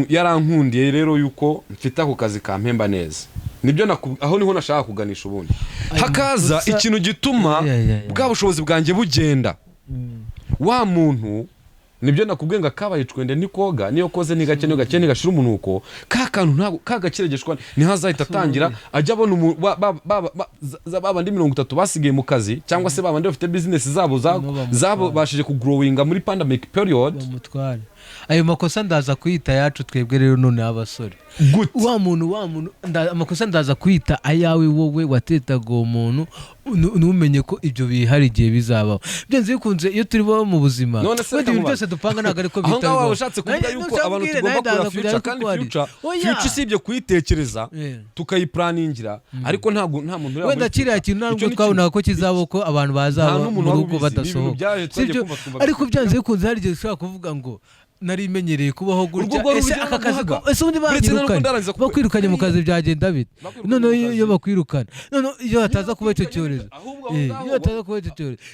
yarankundiye rero yuko mfite ako kazi kampemba neza, nibyo aho niho nashaka kuganisha ubundi hakaza ikintu gituma bwa bushobozi bwanjye bugenda. Wa muntu nibyo nakubwiye ngo kabaye twende nikoga niyo koze nigake nigashira umunuko kakantu ntago kagakiregeshwa ni hazahita tangira ajya abona babandi 30 basigaye mu kazi cyangwa se babandi bafite business zabo bashije kugrowinga muri pandemic period. Ayo makosa ndaza kwita yacu twebwe rero none abasore. Wa muntu amakosa ndaza kwita ayawe wowe watetaga umuntu numenye ko ibyo bihari igihe bizabaho. Byenze bikunze iyo turi bo mu buzima. Wenda ibintu byose dupanga naga ariko bitaho. Aho ngaho ushatse kuvuga yuko abantu tugomba kura future kandi future sibye kuyitekereza tukayiplaningira ariko nta muntu uri. Wenda kiriya kintu ntabwo twabona ko kizabo ko abantu bazaba mu rugo badasohoka. Ariko byanze bikunze hari igihe ushaka kuvuga ngo nari menyereye kubaho gutya ese aka kazi ese undi bakwirukanye mu kazi byagenda bite none iyo bakwirukana none iyo hataza kuba icyo cyorezo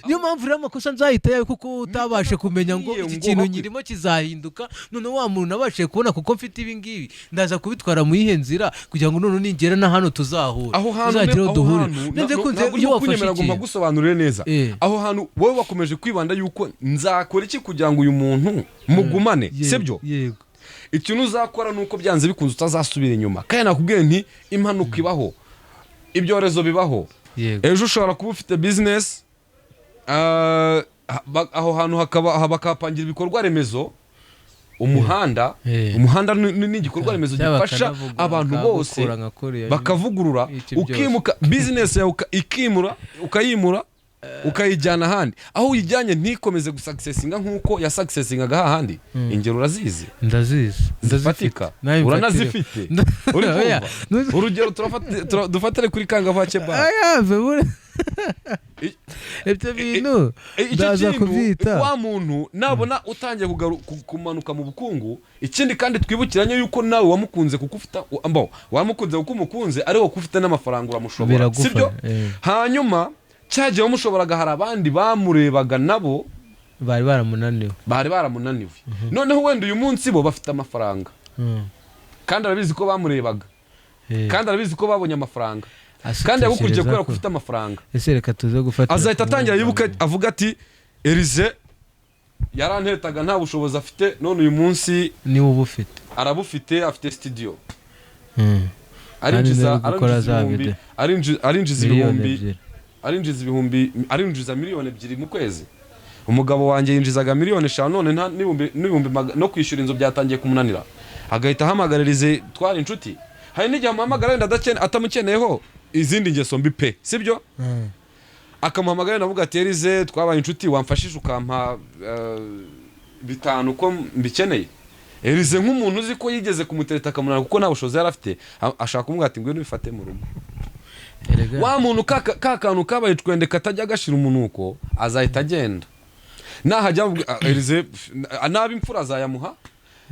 niyo mpamvu rero amakosa nzahita yawe kuko utabashe kumenya ngo iki kintu nyirimo kizahinduka none wa muntu nabashe kubona kuko mfite ibi ngibi ndaza kubitwara mu ihe nzira kugira ngo none ningera na hano tuzahura tuzagira duhure nende kunze iyo wafashe iki gusobanurira neza aho hantu wowe wakomeje kwibanda yuko nzakora iki kugira ngo uyu muntu mugumane. Sebyo ikintu uzakora nuko byanze bikunze utazasubira inyuma kandi nakubwiye nti impanuka ibaho ibyorezo bibaho ejo ushobora kuba ufite business aho hantu bakapangira ibikorwa remezo umuhanda ni igikorwa remezo gifasha abantu bose bakavugurura ukimuka business yawe ukayimura ukayijyana ahandi aho uyijyanye ntikomeze gusuccessinga nk'uko yasuccessingaga hahandi ingero urazizi zifatika uranazifite uri kumva urugero dufatire kuri Kangavake bar ibyo bintu ndaza kubyita wa muntu nabona utangiye kumanuka mu bukungu ikindi kandi twibukiranye yuko nawe wamukunze kuko ufite wamukunze kuko umukunze ariho kufite n'amafaranga uramushobora sibyo hanyuma cyagiye wamushoboraga hari abandi bamurebaga nabo bari baramunaniwe noneho wenda uyu munsi bo bafite amafaranga kandi arabizi ko bamurebaga kandi arabizi ko babonye amafaranga kandi yagukurikiye kubera ko ufite amafaranga ese reka tuze gufata azahita atangira yibuka avuga ati Elize yarantetaga nta bushobozi afite none uyu munsi ni ubufite arabufite afite studio arinjiza miliyoni 2 mu kwezi umugabo wanjye yinjizaga miliyoni 5 none nta n'ibihumbi no kwishyura inzu byatangiye kumunanira agahita ahamagaririze twari inshuti hari n'igihe amuhamagara wenda atamukeneyeho izindi ngeso mbi pe sibyo akamuhamagara navuga ati Elize twabaye inshuti wamfashije ukampa 5 uko mbikeneye Elize nk'umuntu uzi ko yigeze kumutereta akamunana kuko nta bushobozi yari afite ashaka kumubwira ati ngwino bifate mu rugo wa muntu kakantu kabaye twende katajya agashira umunuko azahita agenda nahajya Elize nabi imfura azayamuha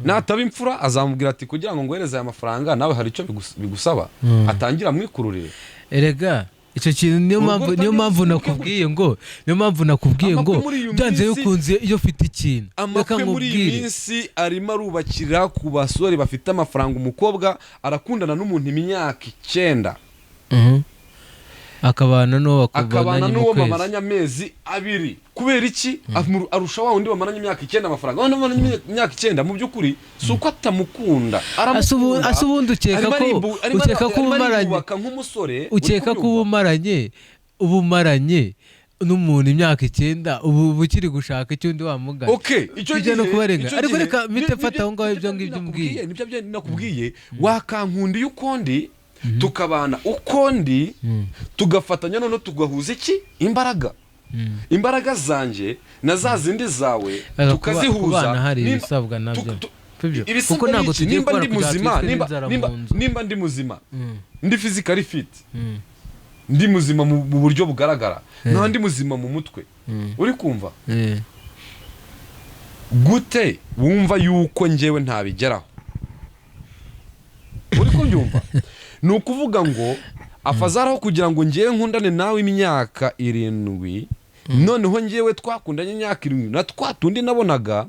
nataba imfura azamubwira ati kugira ngo ngwereze aya mafaranga nawe hari icyo bigusaba atangira mwikururire erega icyo kintu niyo mpamvu nakubwiye ngo byanze yukunze iyo ufite ikintu amakwe muri iyi minsi arimo arubakira ku basore bafite amafaranga umukobwa arakundana n'umuntu imyaka 9 akabana n'uwo bamaranye amezi 2 kubera iki arusha wa wundi bamaranye imyaka 9 amafaranga wano bamaranye imyaka 9 mu byukuri suko atamukunda asubundi ukeka ko ubumaranye n'umuntu imyaka 9 ubu bukiri gushaka icyo ndi wamugana icyo gihe no kubarenga ariko reka mite fata aho ngaho ibyo ngibyo mbwiye nibyo nakubwiye wakankundi yukondi tukabana ukondi tugafatanya none tugahuza iki imbaraga zanje na za zindi zawe tukazihuza kuko ntabwo tugiye gukora nimba ndi muzima ndi physically fit ndi muzima mu buryo bugaragara nta ndi muzima mu mutwe uri kumva gute wumva yuko njyewe ntabigeraho uri kubyumva nukuvuga ngo afazaraho kugira ngo ngiye nkundane nawe imyaka 7 noneho ngiyewe twakundanye imyaka 7 na twatundi nabonaga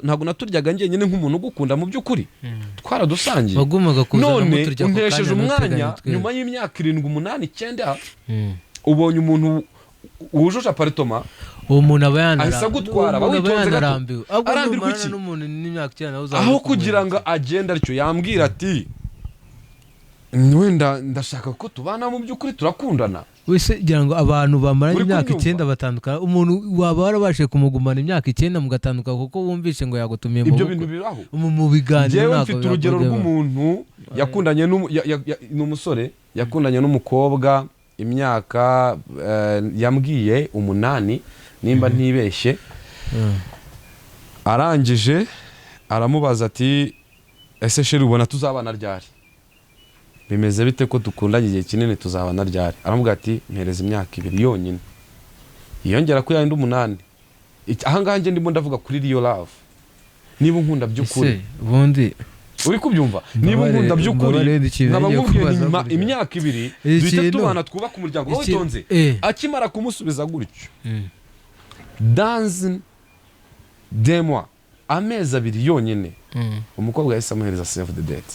ntago naturyaga ngiye nyine nk'umuntu ugukunda mu byukuri twaradusangiye none untesheje umwanya nyuma y'imyaka 7 8 9 ubonye umuntu wujuje apartment uwo muntu aba ahise agutwara arambiwe arambirwa iki aho kugira ngo agenda aricyo yambwira ati wenda ndashaka ko tubana mu byukuri turakundana wese gira ngo abantu bamaranye imyaka 9 batandukana umuntu waba warabashe kumugumana imyaka 9 mugatanduka kuko wumvishe ngo yagutumiye ibyo bintu biraho mu biganiro nako mfite urugero rw'umuntu yakundanye n'umusore yakundanye n'umukobwa imyaka yambwiye 8 nimba ntibeshye arangije aramubaza ati ese sheri ubona tuzabana ryari bimeze bite ko dukundanye igihe kinini tuzabana ryari aramubwira ati mpereza imyaka 2 yonyine yongera ko yandi 8 ahangaha nge ndimo ndavuga kuri real love niba unkunda by'ukuri ubundi uri kubyumva niba unkunda by'ukuri nkabamubwiye nyuma imyaka 2 duhita tubana twubaka umuryango witonze akimara kumusubiza gutyo dans des mois amezi 2 yonyine umukobwa yahise amuhereza save the date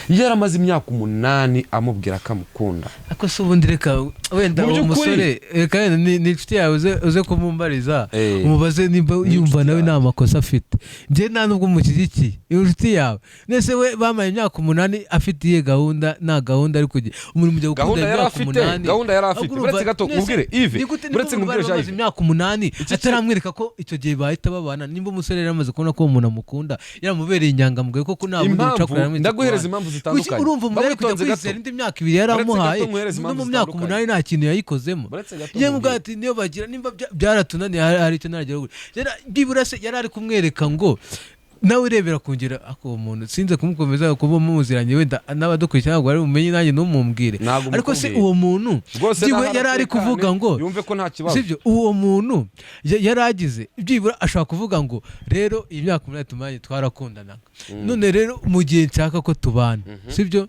yaramaze imyaka 8 amubwira akamukunda ako se ubundi reka wenda umusore reka ni inshuti yawe uze kumumbariza umubaze nimba yumva nawe nta makosa afite nje nta nubwo umushyigikiye inshuti yawe nese we bamaye imyaka 8 afitiye gahunda na gahunda ari kugira umuntu mujya gukunda imyaka 8 gahunda yari afite uretse gato ubwire Yves uretse ngubwire Jaime imyaka 8 ataramwereka ko icyo gihe bahita babana nimba umusore yaramaze kubona ko umuntu amukunda yaramubereye inyangamugayo koko nta bundi ucakura ndaguhereza impamvu impamvu zitandukanye urumva umuntu ari kujya kwizera indi myaka 2 yaramuhaye no mu myaka 8 nta kintu yayikozemo yemwe ati niyo bagira nimba byaratunaniye hari icyo naragira byibura se yari ari kumwereka ngo nawe urebera kongera ako umuntu sinze kumukomeza kuba mumuziranye wenda n'abadukurikira ntabwo ari umenye nanjye numumbwire ariko se uwo muntu byiwe yari ari kuvuga ngo yumve ko nta kibazo sibyo uwo muntu yaragize byibura ashaka kuvuga ngo rero imyaka 8 tumanye twarakundanaga none rero mu gihe nshaka ko tubana sibyo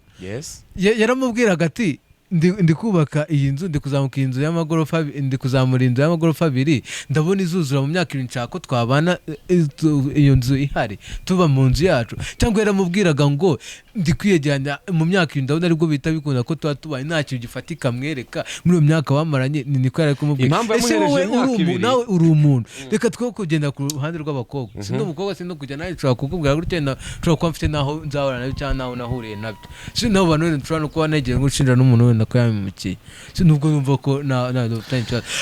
yaramubwiraga ati ndi kubaka iyi nzu ndi kuzamuka inzu y'amagorofa ndi kuzamura inzu y'amagorofa 2 ndabona izuzura mu myaka 2 nshaka ko twabana iyo nzu ihari tuba mu nzu yacu cyangwa yaramubwiraga ngo ndi kwiyegeranya mu myaka 2 ndabona aribwo bita bikunda ko tuba tubaye nta kintu gifatika mwereka muri iyo myaka bamaranye niko yari kumubwira ese wowe nawe uri umuntu reka two kugenda ku ruhande rw'abakobwa si n'umukobwa si no kujya nawe nshobora kukubwira gutya nshobora kuba mfite naho nzahora nabyo cyangwa naho nahuriye nabyo si nabo bantu nshobora no kuba negeye gushinja n'umuntu nako yamukiye nubwo numva ko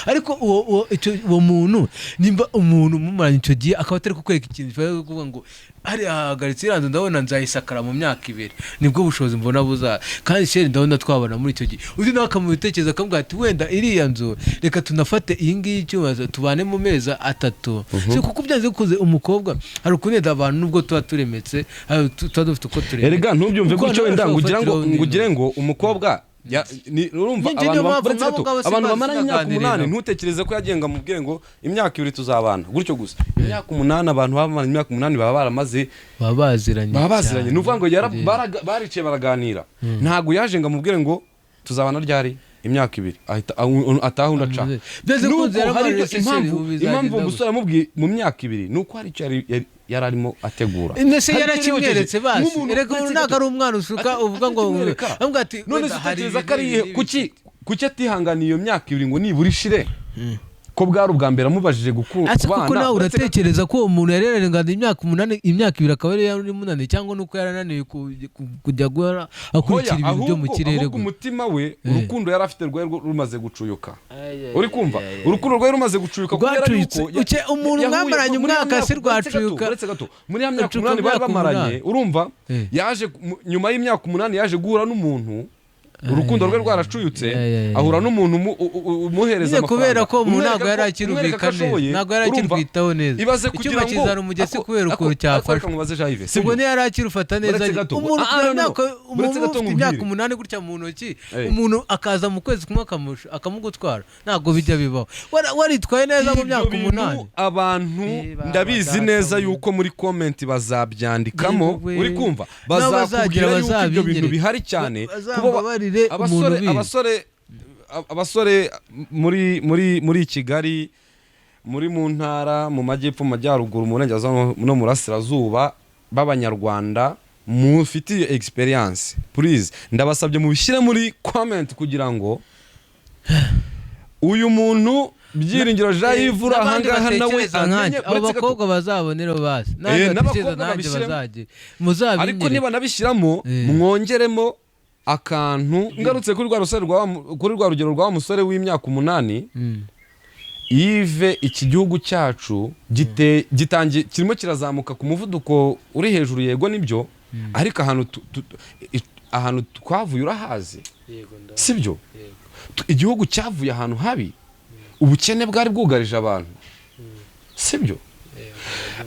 ariko uwo muntu nimba umuntu mumaranye icyo gihe akaba atari kukwereka ikintu cyo kuvuga ngo hari ahagaritse iranzo ndabona nzayisakara mu myaka 2 nibwo bushobozi mbona buza kandi sheri ndabona twabana muri icyo gihe uzi nawe akamubitekereza akavuga ati wenda iriya nzu reka tunafate iyi ngiyi cyubazo tubane mu mezi 3 si kuko byanze kuze umukobwa hari ukunenda abantu nubwo tuba turemetse tuba dufite uko turemetse erega ntubyumve gutyo wenda ngugire ngo umukobwa urumva abantu bamaranye imyaka 8 ntutekereze ko yagenga mu bwengo imyaka 2 tuzabana gutyo gusa imyaka 8 abantu bamaranye imyaka 8 baba baramaze babaziranye nuvuga ngo bariciye baraganira ntago yajenga mu bwengo tuzabana ryari imyaka 2 atahunda ca impamvu umusore amubwiye mu myaka 2 nuko hari icyo yararimo ategura nese yarakimweretse basi erega ntago ari umwana usuka uvuga ngo ambwa ati none se kariye kuki atihanganiye iyo myaka 2 ngo nibura ishire ko bwari ubwa mbere amubajije gukubana kuko nawe uratekereza ko umuntu yarerengana imyaka 2 akaba yari munani cyangwa nuko yarananiye kujya guhora akurikira ibintu byo mu kirere ahubwo umutima we urukundo yari afite rwari rumaze gucuyuka uri kumva urukundo rwari rumaze gucuyuka kubera yuko umuntu mwamaranye umwaka se rwacuyuka muri ya myaka 8 bari bamaranye urumva yaje nyuma y'imyaka 8 yaje guhura n'umuntu urukundo rwe rwaracuyutse ahura n'umuntu umuhereza amafaranga kubera ko umuntu ntago yarakirubika neza ntago yarakirwitaho neza icyuma kizana umugezi kubera ukuntu cyafasha ubwo ni yarakirufata neza umuntu ufite imyaka 8 gutya mu ntoki umuntu akaza mu kwezi kumwe akamugutwara ntago bijya bibaho waritwaye neza mu myaka 8 abantu ndabizi neza yuko muri comment bazabyandikamo uri kumva bazakubwira yuko ibyo bintu bihari cyane abasore muri Kigali muri mu ntara mu majyepfo mu majyaruguru mu burengerazuba no mu burasirazuba b'abanyarwanda mufitiye experience please ndabasabye mubishyire muri comment kugira ngo uyu muntu Byiringiro Jayivura ahangaha nawe amenye abakobwa bazabonero basi n'abakobwa bazaje muzabinyere ariko niba nabishyiramo mwongeremo akantu ngarutse kuri rwa rugero rwa musore w'imyaka 8 Yves iki gihugu cyacu gitangiye kirimo kirazamuka ku muvuduko uri hejuru yego nibyo ariko ahantu twavuye urahazi sibyo igihugu cyavuye ahantu habi ubukene bwari bwugarije abantu sibyo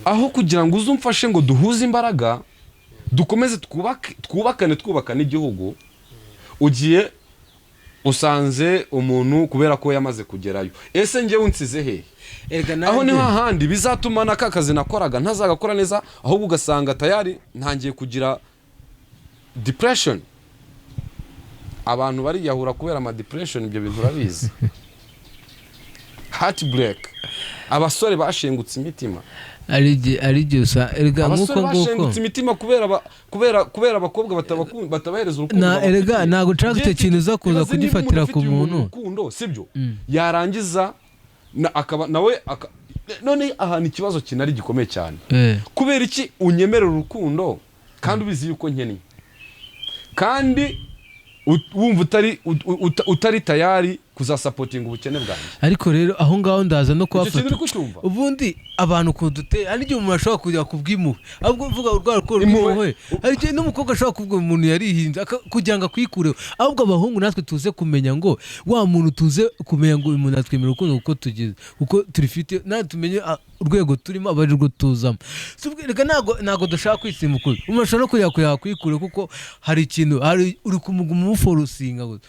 aho kugira ngo uzumfashe ngo duhuze imbaraga dukomeze twubakane igihugu ugiye usanze umuntu kubera ko yamaze kugerayo ese ngewe unsize he aho ni hahandi bizatuma nakakazi nakoraga ntazagakora neza ahubwo ugasanga tayari ntangiye kugira depression abantu bari yahura kubera ama depression ibyo bintu urabizi heartbreak abasore bashengutse imitima ari usa erega nkuko bashengutse imitima kubera abakobwa batabahereza urukundo erega ntago nshaka icyo kintu uza kuza kugifatira ku muntu urukundo sibyo yarangiza akaba nawe none ahantu ikibazo kinari gikomeye cyane kubera iki unyemerera urukundo kandi ubizi yuko nkeneye kandi wumva utari tayari kuzasapotinga ubukene bwanjye. Ariko rero aho ngaho ndaza no kubafata kucyumva ubundi abantu kudute hari igihe umuntu ashobora kujya kubwimuwe ahubwo mvuga urwara ko rw'impuhwe hari igihe n'umukobwa ashobora kuvuga umuntu yarihinze kugira ngo akwikureho ahubwo abahungu natwe tuze kumenya ngo wa muntu tuze kumenya ngo uyu muntu atwemera urukundo kuko tugize kuko turifite natwe tumenye urwego turimo aba arirwo tuzamo. Reka ntabwo dushaka kwisimukura umuntu ashobora no kujya kureba kwikure kuko hari ikintu uri kumuguma umuforosinga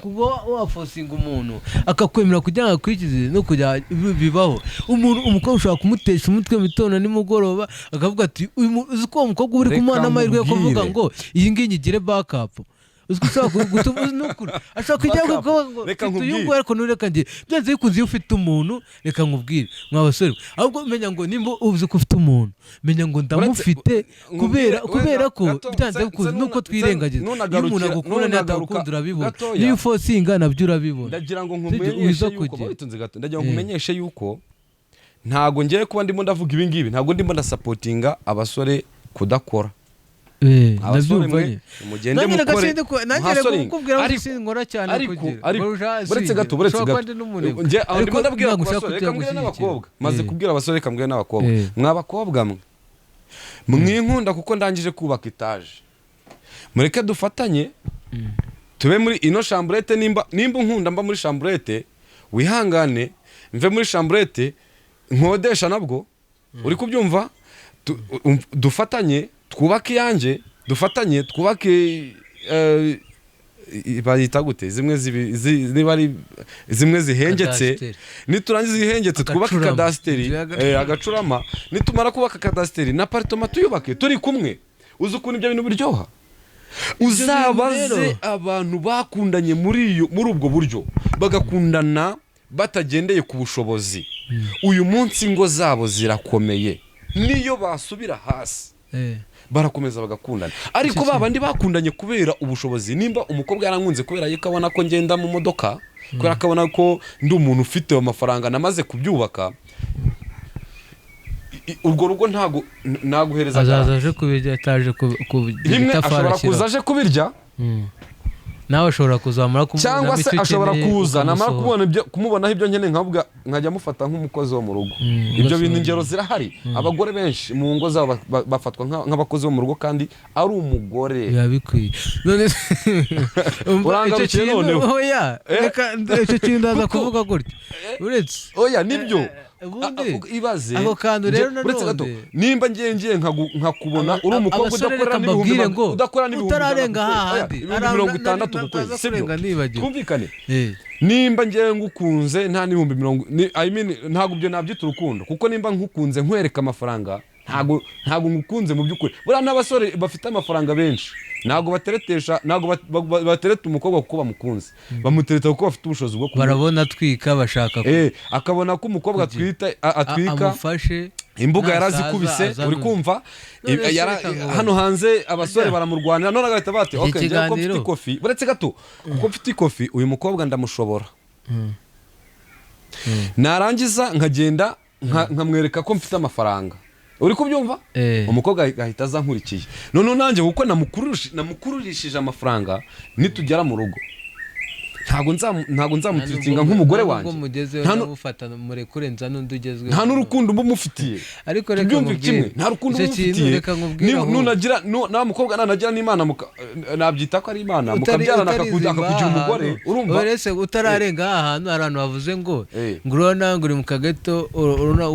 kuba wafosinga umuntu akakwemera kugira ngo akurikize no kujya bibaho. Umukobwa ushobora kumutesha umutwe mu gitondo nimugoroba akavuga ati uzi ko uwo mukobwa uri kumuha n'amahirwe yo kuvuga ngo iyi ngiyi ngire backup uzwi ushobora gutuma nukuri ashobora kujya kuvuga ngo tuyungu ariko nureka ngiye byanze bikunze iyo ufite umuntu reka nkubwire mwabasore ahubwo menya ngo nimba uzi ko ufite umuntu menya ngo ndamufite kubera ko byanze bikunze nuko twirengagiza iyo umuntu agukunda n'atagukunda urabibona niyo ufosinga nabyo urabibona. Ndagira ngo nkumenyeshe yuko ntago ngiye kuba ndimo ndavuga ibi ngibi ntago ndimo ndasapotinga abasore kudakora. Nabyumvanye mugende mukore nanjye kukubwira ngo sinkora cyane kugira buretse gato nje ndimo ndabwira abasore reka mbwira n'abakobwa maze kubwira abasore reka mbwira n'abakobwa mwabakobwa mwe mwinkunda kuko ndangije kubaka etaje mureke dufatanye tube muri ino chambrette nimba nkunda mba muri chambrette wihangane mve muri chambrette nkodesha nabwo uri kubyumva dufatanye twubake yanjye dufatanye twubake bayita gute zimwe zihengetse niturangiza zihengetse twubake kadasteri agacurama nitumara kubaka kadasteri na apartment tuyubake turi kumwe. Uzi ukuntu ibyo bintu biryoha uzabaze abantu bakundanye muri ubwo buryo bagakundana batagendeye ku bushobozi uyu munsi ngo zabo zirakomeye niyo basubira hasi barakomeza bagakundana. Ariko babandi bakundanye kubera ubushobozi nimba umukobwa yarankunze kubera yuko abona ko ngenda mu modoka kubera akabona ko ndi umuntu ufite amafaranga namaze kubyubaka urwo rugo naguhereza azaje kubirya ataje rimwe ashobora kuza aje kubirya nawe ashobora kuzamura cyangwa se ashobora kuza namara kumubonaho ibyo nkene nkajya mufata nk'umukozi wo mu rugo. Ibyo bintu ingero zirahari abagore benshi mu ngo zabo bafatwa nk'abakozi bo mu rugo kandi ari umugore yabikwiye none urangarukiye noneho reka icyo kintu ndaza kuvuga gutyo uretse nibyo ibaze ako kantu rero nanone nimba ngiye nkakubona uri umukobwa udakora n'ibihumbi utararenga hahandi 60 ku kwezi sibyo twumvikane nimba ngiye ngukunze nta n'ibihumbi 40 ntago byo nabyita urukundo kuko nimba nkukunze nkwereka amafaranga ntago ngukunze mu by'ukuri buriya n'abasore bafite amafaranga benshi ntago batereta umukobwa kuko bamukunze bamutereta kuko bafite ubushobozi bwo barabona twika bashaka akabona ko umukobwa atwika amufashe imbuga yarazikubise uri kumva hano hanze abasore baramurwanira none agahita bati okay ngiye ko mfite ikofi buretse gato kuko mfite ikofi uyu mukobwa ndamushobora narangiza nkagenda nkamwereka ko mfite amafaranga uri kubyumva umukobwa ahita azankurikiye none nanjye kuko namukururishije amafaranga nitugera mu rugo ntago nzamutsinga nk'umugore wanjye nta n'urukundo mumufitiye ariko reka mubwire nta rukundo mumufitiye nunagira na mukobwa nanagira n'Imana nabyita ko ari Imana mukabyarana akakugira umugore urumva uretse utararenga ahantu abantu bavuze ngo ngurona nguri mu kagato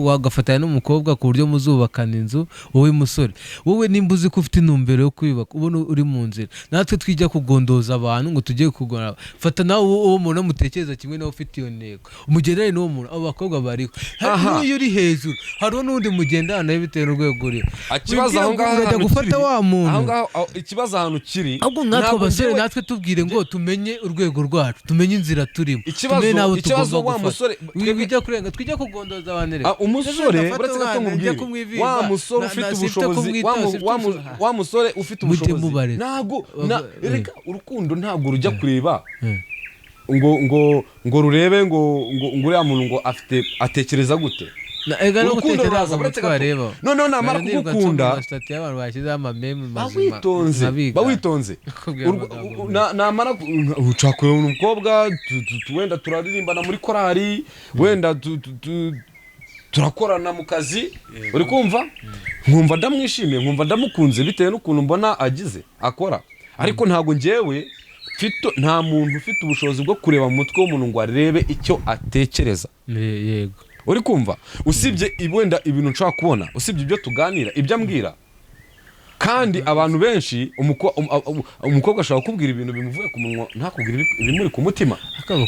wagafatanya n'umukobwa ku buryo muzubakana inzu wowe musore wowe nimba uzi ko ufite intumbero yo kwibaka ubona uri mu nzira natwe twijya kugondoza abantu ngo tujye kugora fata uwo muntu mutekereza kimwe nawe ufite iyo ntego umugendane n'uwo muntu abo bakobwa bariho n'iyo uri hejuru hariho n'undi mugendana bitewe n'urwego uri ikibazo aho ngaho urajya gufata wa muntu ikibazo ahantu kiri ahubwo natwe abasore natwe tubwire ngo tumenye urwego rwacu tumenye inzira turimo tumenye n'abo tugomba gufata wijya kurenga twijya kugondoza abantu reka umusore uretse gato mubwire wa musore ufite ubushobozi wa musore ufite ubushobozi ntago reka urukundo ntago rujya kureba ngo rurebe ngo uriya muntu ngo atekereza gute ega no gutekereza mu twareba noneho namara kugukunda stati y'abantu bashyize amameme mazima bawitonze namara ucakwe umukobwa wenda turaririmbana muri korali wenda turakorana mu kazi uri kumva nkumva ndamwishimiye nkumva ndamukunze bitewe n'ukuntu mbona agize akora ariko ntago njyewe nta muntu ufite ubushobozi bwo kureba mu mutwe w'umuntu ngo arebe icyo atekereza yego uri kumva usibye wenda ibintu nshaka kubona usibye ibyo tuganira ibyo ambwira kandi abantu benshi umukobwa ashaka kubwira ibintu bimuvuye ku munwa ntakubwira ibimuri ku mutima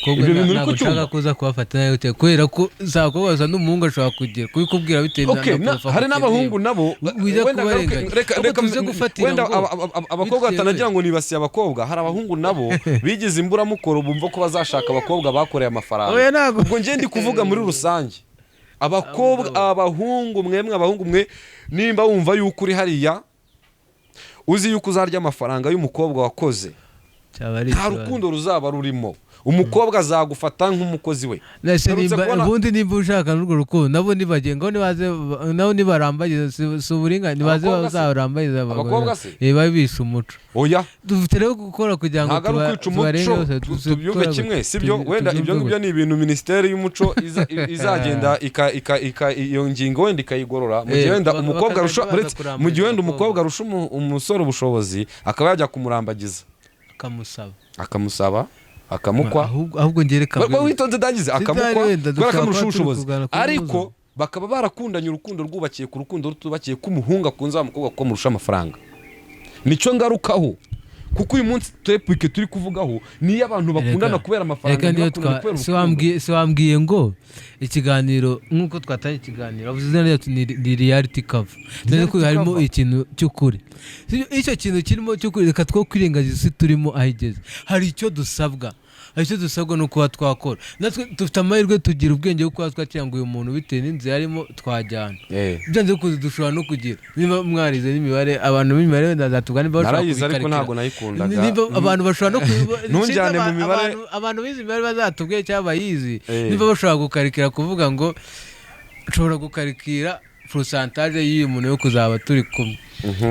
ibyo bintu uri kucyumva kuza kubafatanya yote kubera ko zakobaza n'umuhungu ashaka kugira kubikubwira bitewe hari n'abahungu nabo wenda abakobwa batanagira ngo nibasiye abakobwa hari abahungu nabo bigize imburamukoro bumva ko bazashaka abakobwa bakoreye amafaranga ubwo ngiye ndi kuvuga muri rusange abahungu mwe nimba wumva yuko uri hariya uzi yuko uzarya amafaranga y'umukobwa wakoze nta rukundo ruzaba rurimo umukobwa azagufata nk'umukozi we ubundi nimba ushaka n'urwo rukundo nabo nibagenga nabo nibarambagiza si uburinganire nibaze bazarambagiza abakobwa se babisha umuco oya dufite rero gukora kugira ngo tubarenge tubyumve kimwe sibyo wenda ibyo ngibyo ni ibintu minisiteri y'umuco izagenda iyo ngingo wenda ikayigorora mu gihe wenda umukobwa arusha umusore ubushobozi akaba yajya kumurambagiza akamusaba akamukwa ahubwo ngereka witonze dagize akamukwa kubera kamusha ubushobozi ariko bakaba barakundanye urukundo rwubakiye ku rukundo rutubakiye k'umuhungu akunze umukobwa ko murusha amafaranga nicyo ngarukaho kuko uyu munsi topic turi kuvugaho ni y'abantu bakundana kubera amafaranga si wambwiye ngo ikiganiro nkuko twatanye ikiganiro avuze neza ni reality cover none ko harimo ikintu cy'ukuri icyo kintu kirimo cy'ukuri reka two kwirengagiza isi turimo ahigeze hari icyo dusabwa no kuba twakora natwe dufite amahirwe tugira ubwenge bwo kuba twakira ngo uyu muntu bitewe n'inzira arimo twajyana byanze kuzi dushobora no kugira niba mwarize n'imibare abantu b'imibare ndazatugana narayize ariko ntabwo nayikundaga niba abantu bashobora no ntunjyane mu mibare abantu bize imibare bazatubwiye cyangwa bayizi niba bashobora gukarikira kuvuga ngo nshobora gukarikira pourcentage y'uyu muntu yo kuzaba turi kumwe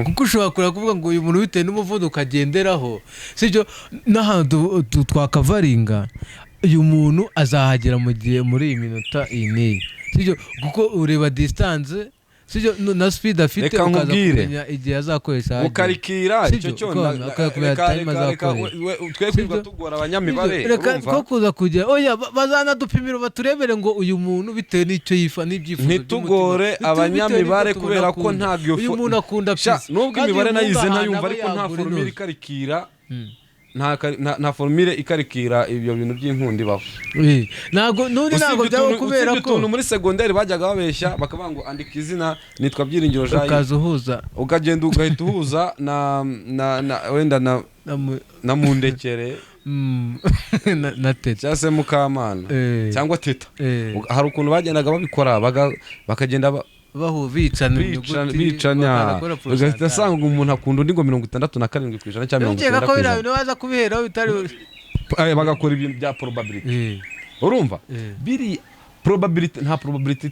kuko ushobora kureba kuvuga ngo uyu muntu bitewe n'umuvuduko agenderaho sibyo n'ahantu twakavaringa uyu muntu azahagera mu gihe muri iyi minota iyi n'iyi sibyo kuko ureba distance sibyo na speed afite ukaza kumenya igihe azakoresha ukarikira icyo cyonda twebwe tugora abanyamibare urumva ko kuza kujya oya bazanadupimira baturebere ngo uyu muntu bitewe n'icyo yifa n'ibyifuzo ntitugore abanyamibare kubera ko ntabwo uyu muntu akunda pisi nubwo imibare nayize ntayumva ariko nta formule ikarikira nta formule ikarikira ibyo bintu by'inkundi baho ntabwo byaba kubera ko muri secondaire bajyaga babeshya bakavuga ngo andika izina nitwa Byiringiro Jean ukazuhuza ukagenda ugahita uhuza na wenda na Mundekere na Teta cyangwa se Mukamana cyangwa Teta hari ukuntu bagendaga babikora bakagenda bicana ugahita asanga umuntu akunda undi ngo 67% cyangwa 70% ko birabe waza kubiheraho bitari bagakora ibintu bya probability urumva biri probability nta probability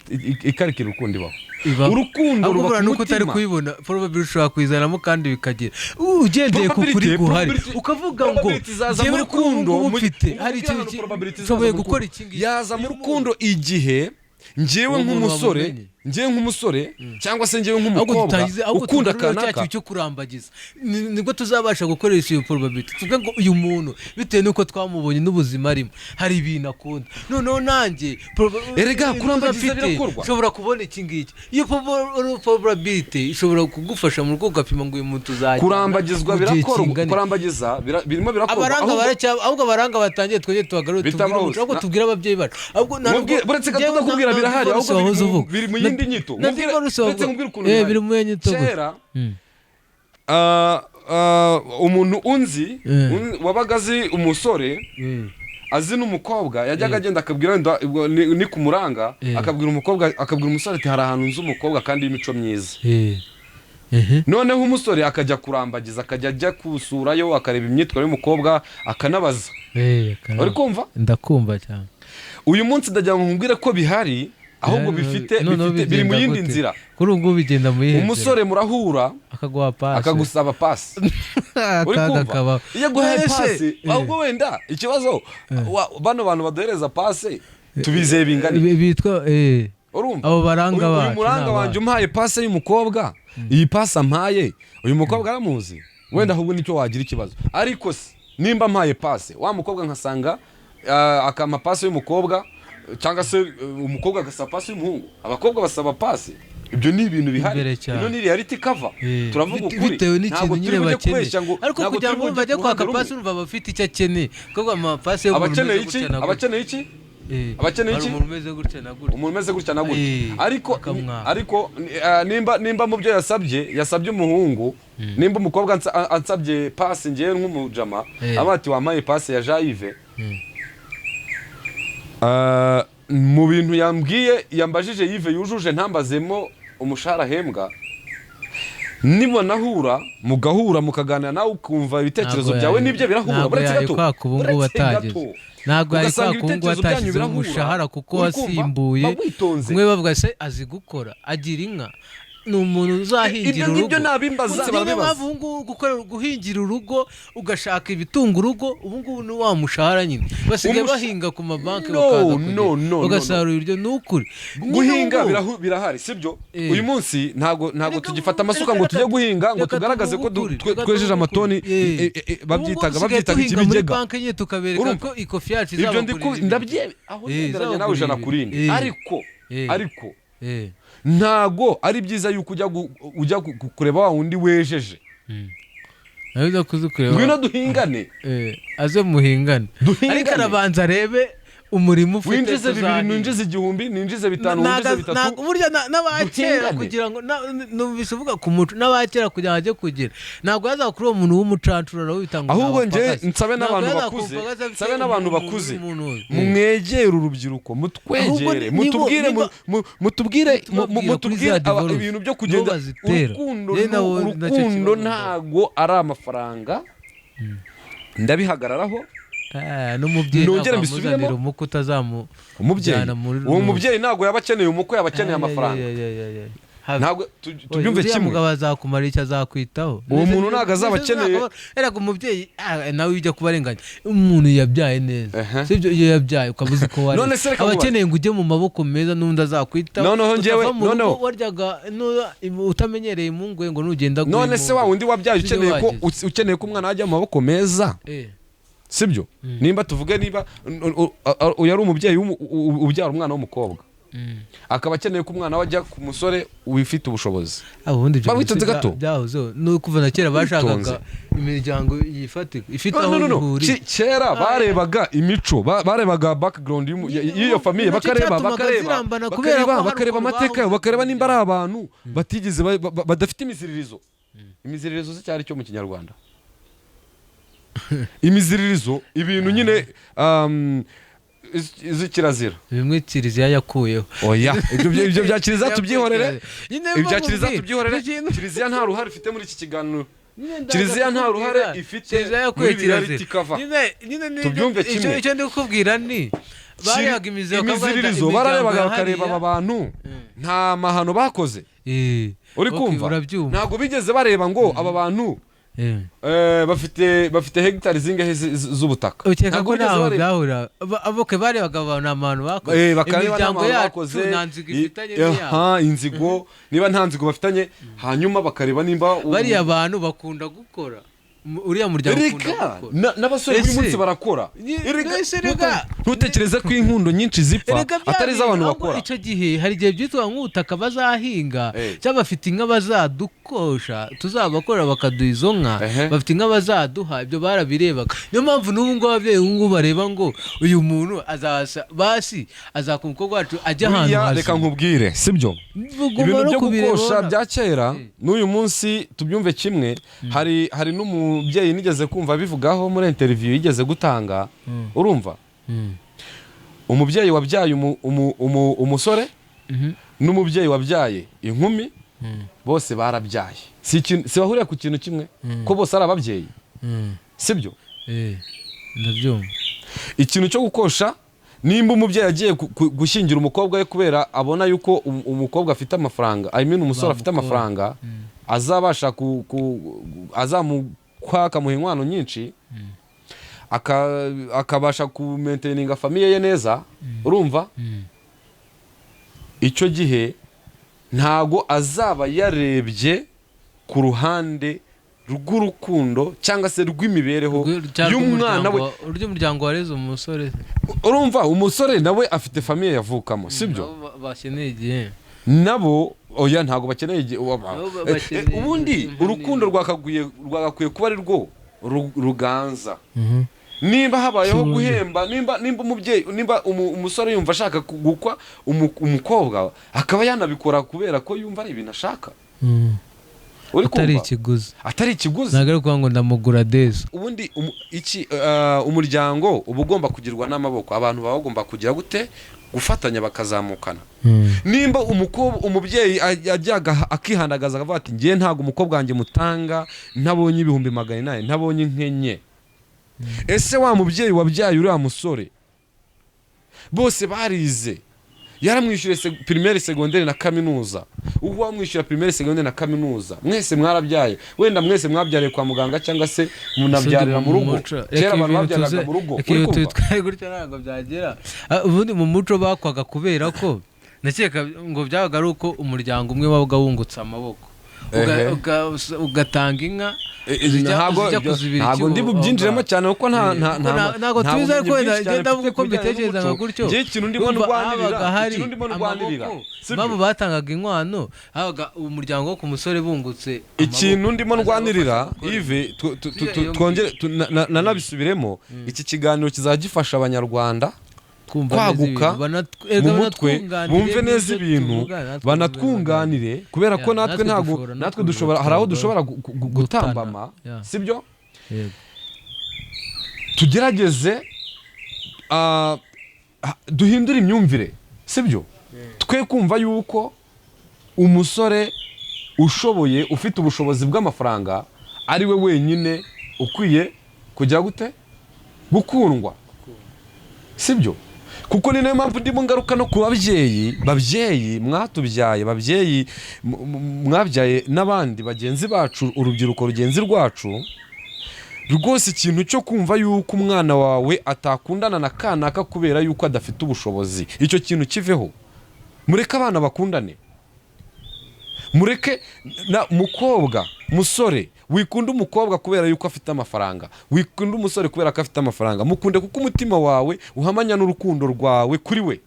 ikarikira urukundo ibaho urukundo ruba nuko utari kuyibona probability ushobora kwizanamo kandi bikagira ugendeye ku kuri guhari ukavuga ngo ngiye mu rukundo mufite hari ikintu gishoboye gukora iki yaza mu rukundo igihe ngewe nk'umusore cyangwa se ngewe nk'umukobwa ukunda kanaka cyo kurambagiza nibwo tuzabasha gukoresha iyo probability tuvuga ngo uyu muntu bitewe nuko twamubonye n'ubuzima arimo hari ibintu akunda noneho nanjye erega kurambagiza birakorwa ushobora kubona iki ngiki iyo probability ishobora kugufasha mu rugo ugapima ngo uyu muntu uzajya kurambagizwa birakorwa kurambagiza birimo birakorwa ahubwo abaranga batangiye twege tubagarure ahubwo tubwira ababyeyi bacu ahubwo buretse katakubwira birahari ahubwo biri mu yindi nyito uretse nkubwira ukuntu biri mu nyito kera umuntu unzi wabaga azi umusore azi n'umukobwa yajyaga agenda akabwira ni ku muranga akabwira umukobwa akabwira umusore ati hari ahantu nzi umukobwa kandi w'imico myiza noneho umusore akajya kurambagiza akajya ajya kusurayo akareba imyitwarire y'umukobwa akanabaza uri kumva ndakumva cyane uyu munsi ndagira ngo nkubwire ko bihari ahubwo bifite biri mu yindi nzira. Kuri ubu bigenda mu yindi. Umusore murahura akaguha pasi, akagusaba pasi. Uri kumva? Iyo guhaye pasi, ahubwo wenda ikibazo bano bantu baduhereza pasi tubizeye bingana. Bitwa urumva? Abo baranga bacu. Uyu muranga wanje umpaye pasi y'umukobwa, iyi pasi ampaye, uyu mukobwa aramuzi. Wenda ahubwo nicyo wagira ikibazo. Ariko nimba mpaye pasi, wa mukobwa nkasanga akama pasi y'umukobwa cyangwa se umukobwa agasaba pasi y'umuhungu, abakobwa basaba pasi, ibyo ni ibintu bihari. Ino ni reality cover. Turavuga ukuri bitewe n'ikintu nyine bakeneye. Ariko kugira ngo bajye kwaka pasi urumva bafite icyo akeneye, kuko amapasi yo abakeneye iki? Abakeneye iki? Umuntu umeze gutya na gutya. Umuntu umeze gutya na gutya. Ariko nimba mu byo yasabye umuhungu, nimba umukobwa ansabye pasi ngiye nk'umujama, abati wamaye pasi ya Jaive, mu bintu yambajije Yves yujuje ntambazemo umushahara hembwa, nibona hura mugahura mukaganira nawe ukumva ibitekerezo byawe nibyo birahura. Ntabwo yari kwakungu watashyize umushahara kuko wasimbuye. Mwe bavuga se azi gukora, agira inka, ni umuntu uzahingira urugo. Ibyo nabimbaza barabibaza. Guhingira urugo ugashaka ibitunga urugo, ubu ngubu ni wa mushahara nyine. Basigaye bahinga ku mabanki bagasarura ibyo. Ni ukuri guhinga birahari, sibyo? Uyu munsi ntabwo tugifata amasuka ngo tujye guhinga ngo tugaragaze ko twejeje amatoni, babyitaga ikibigega. Banki nye tukabereka ko ikofi yacu izabakuriye. Ndabye aho ndenderanya nawe ijana kuri indi. Ariko ntago ari byiza yuko ujya kureba wa wundi wejeje. Ngwino duhingane. Aze muhingane. Ariko arabanza arebe umurimo ufite. Winjize 2,000, ninjize 1,000, ninjize 5, ninjize 3. Burya n'abakera kugira ngo numvise uvuga ku muco n'abakera kugira ngo ajye kugira. Ntabwo yazakura umuntu w'umucancura nawe bitanga. Ahubwo nje nsabe n'abantu bakuze, mwegere urubyiruko, mutwegere, mutubwire ibintu byo kugenda. Urukundo ntago ari amafaranga. Ndabihagararaho. N'umubyeyi ntabwo umuko utazamujyana muri uwo mubyeyi ntabwo yabakeneye umukwe, yabakeneye amafaranga. Ntabwo tubyumve kimwe. Umugabo azakumara icyo azakwitaho. Uwo muntu ntabwo azabakeneye. Erega umubyeyi nawe ujya kubarenganya. Umuntu yabyaye neza, sibyo? Iyo yabyaye ukabuze ko wari abakeneye ngo ujye mu maboko meza n'undi azakwitaho. Noneho waryaga utamenyereye mu ngo nugenda. None se wa wundi wabyaye ukeneye ko umwana ajya mu maboko meza, sibyo? Nimba tuvuge niba uyari umubyeyi ubyara umwana w'umukobwa, akaba akeneye ko umwana wajya ku musore wifite ubushobozi. Bawitonze gato. Byahoze no kuva na kera bashakaga imiryango yifatika ifite aho ihuri. Kera barebaga imico, barebaga background y'iyo famille, bakareba amateka yabo, bakareba nimba ari abantu batigeze badafite imiziririzo. Imiziririzo se cyari cyo mu Kinyarwanda? Imiziririzo ibintu nyine kirazira. Bimwe Kiliziya yakuyeho. Oya, ibyo bya Kiliziya tubyihorere. Kiliziya nta ruhare ifite muri iki kiganiro. Kiliziya nta ruhare ifite muri reality cover. Tubyumve kimwe. Icyo ndi kukubwira ni barayaga imiziririzo, bararebaga bakareba aba bantu nta mahano bakoze. Uri kumva? Ntabwo bigeze bareba ngo aba bantu bafite hegitari zingahe z'ubutaka. Ukeka ko naho byahura aboke barebaga abantu amanu bakoze, imiryango yakoze, inzigo, niba nta nzigo bafitanye, hanyuma bakareba nimba bari abantu bakunda gukora. Uriya muryango ukunda gukora. N'abasore buri munsi barakora. Ntutekereze ko inkundo nyinshi zipfa atari iz'abantu bakora. Icyo gihe hari igihe byitwa nk'ubutaka bazahinga cyangwa bafite inka bazadukosha, tuzabakora bakaduha izo nka, bafite inka bazaduha. Ibyo barabirebaga. Niyo mpamvu n'ubu ngo ababyeyi ubu bareba ngo uyu muntu azaka umukobwa wacu ajya ahantu hasi. Reka nkubwire, sibyo? Ibintu byo gukosha bya kera n'uyu munsi tubyumve kimwe. Hari n'umubyeyi nigeze kumva bivugaho muri interview yigeze gutanga. Urumva? Umubyeyi wabyaye umusore n'umubyeyi wabyaye inkumi, bose barabyaye. Si bahuriye ku kintu kimwe ko bose ari ababyeyi, sibyo? Ndabyumva. Ikintu cyo gukosha nimba umubyeyi agiye gushyingira umukobwa we kubera abona yuko umukobwa afite amafaranga, I mean umusore afite amafaranga, azabasha azamukwaka muha inkwano nyinshi, akabasha kumaintaininga famiye ye neza, urumva? Icyo gihe ntago azaba yarebye ku ruhande rw'urukundo cyangwa se rw'imibereho y'umwana we, urw'umuryango wareze umusore. Urumva umusore nawe afite famiye yavukamo, sibyo? Bakeneye igihe nabo oya ntago bakeneye igihe. Ubundi urukundo rwagakwiye kuba ari rwo ruganza. Nimba habayeho guhemba, nimba umubyeyi, nimba umusore yumva ashaka gukwa umukobwa, akaba yanabikora kubera ko yumva ari ibintu ashaka, atari ikiguzi, ntabwo ari ukuvuga ngo ndamugura deza. Ubundi umuryango uba ugomba kugirwa n'amaboko, abantu baba bagomba kugira gute, gufatanya bakazamukana. Nimba umubyeyi ajyaga akihandagaza akavuga ati ngiye ntabwo umukobwa wanjye mutanga ntabonye 200,000, ntabonye inkenye, ese wa mubyeyi wabyaye uriya musore bose barize, yaramwishyuye primaire secondaire na kaminuza, ubu wamwishyura primaire secondaire na kaminuza, mwese mwarabyaaye, wenda mwese mwabyariye kwa muganga cyangwa se munabyarira mu rugo, kera abantu babyaraga mu rugo, twari gutya ntabwo byagera. Ubundi mu muco bakwaga kubera ko nakeka ngo byabaga ari uko umuryango umwe wabaga wungutse amaboko, ugatanga inka, ntabwo ndi bubyinjiremo cyane kuko ntabwo tubize ko ngenda uko mbitekereza nka gutyo. Ikintu ndimo ndwanirira babo batangaga inkwano, habaga umuryango wo ku musore bungutse. Ikintu ndimo ndwanirira Yves, twongere nanabisubiremo, iki kiganiro kizagifasha abanyarwanda kwaguka mu mutwe, bumve neza ibintu, banatwunganire, kubera ko natwe dushobora, hari aho dushobora gutambama, sibyo? Tugerageze duhindure imyumvire, sibyo? Twe kumva yuko umusore ushoboye, ufite ubushobozi bw'amafaranga ari we wenyine ukwiye kujya gute, gukundwa, sibyo? Kuko ni nayo mpamvu ndimo ngaruka no ku babyeyi mwatubyaye, babyeyi mwabyaye n'abandi bagenzi bacu, urubyiruko rugenzi rwacu, rwose ikintu cyo kumva yuko umwana wawe atakundana na kanaka kubera yuko adafite ubushobozi, icyo kintu kiveho. Mureke abana bakundane, mureke mukobwa, musore, wikunda umukobwa kubera yuko afite amafaranga, wikunda umusore kubera ko afite amafaranga, mukunde kuko umutima wawe uhamanya n'urukundo rwawe kuri we,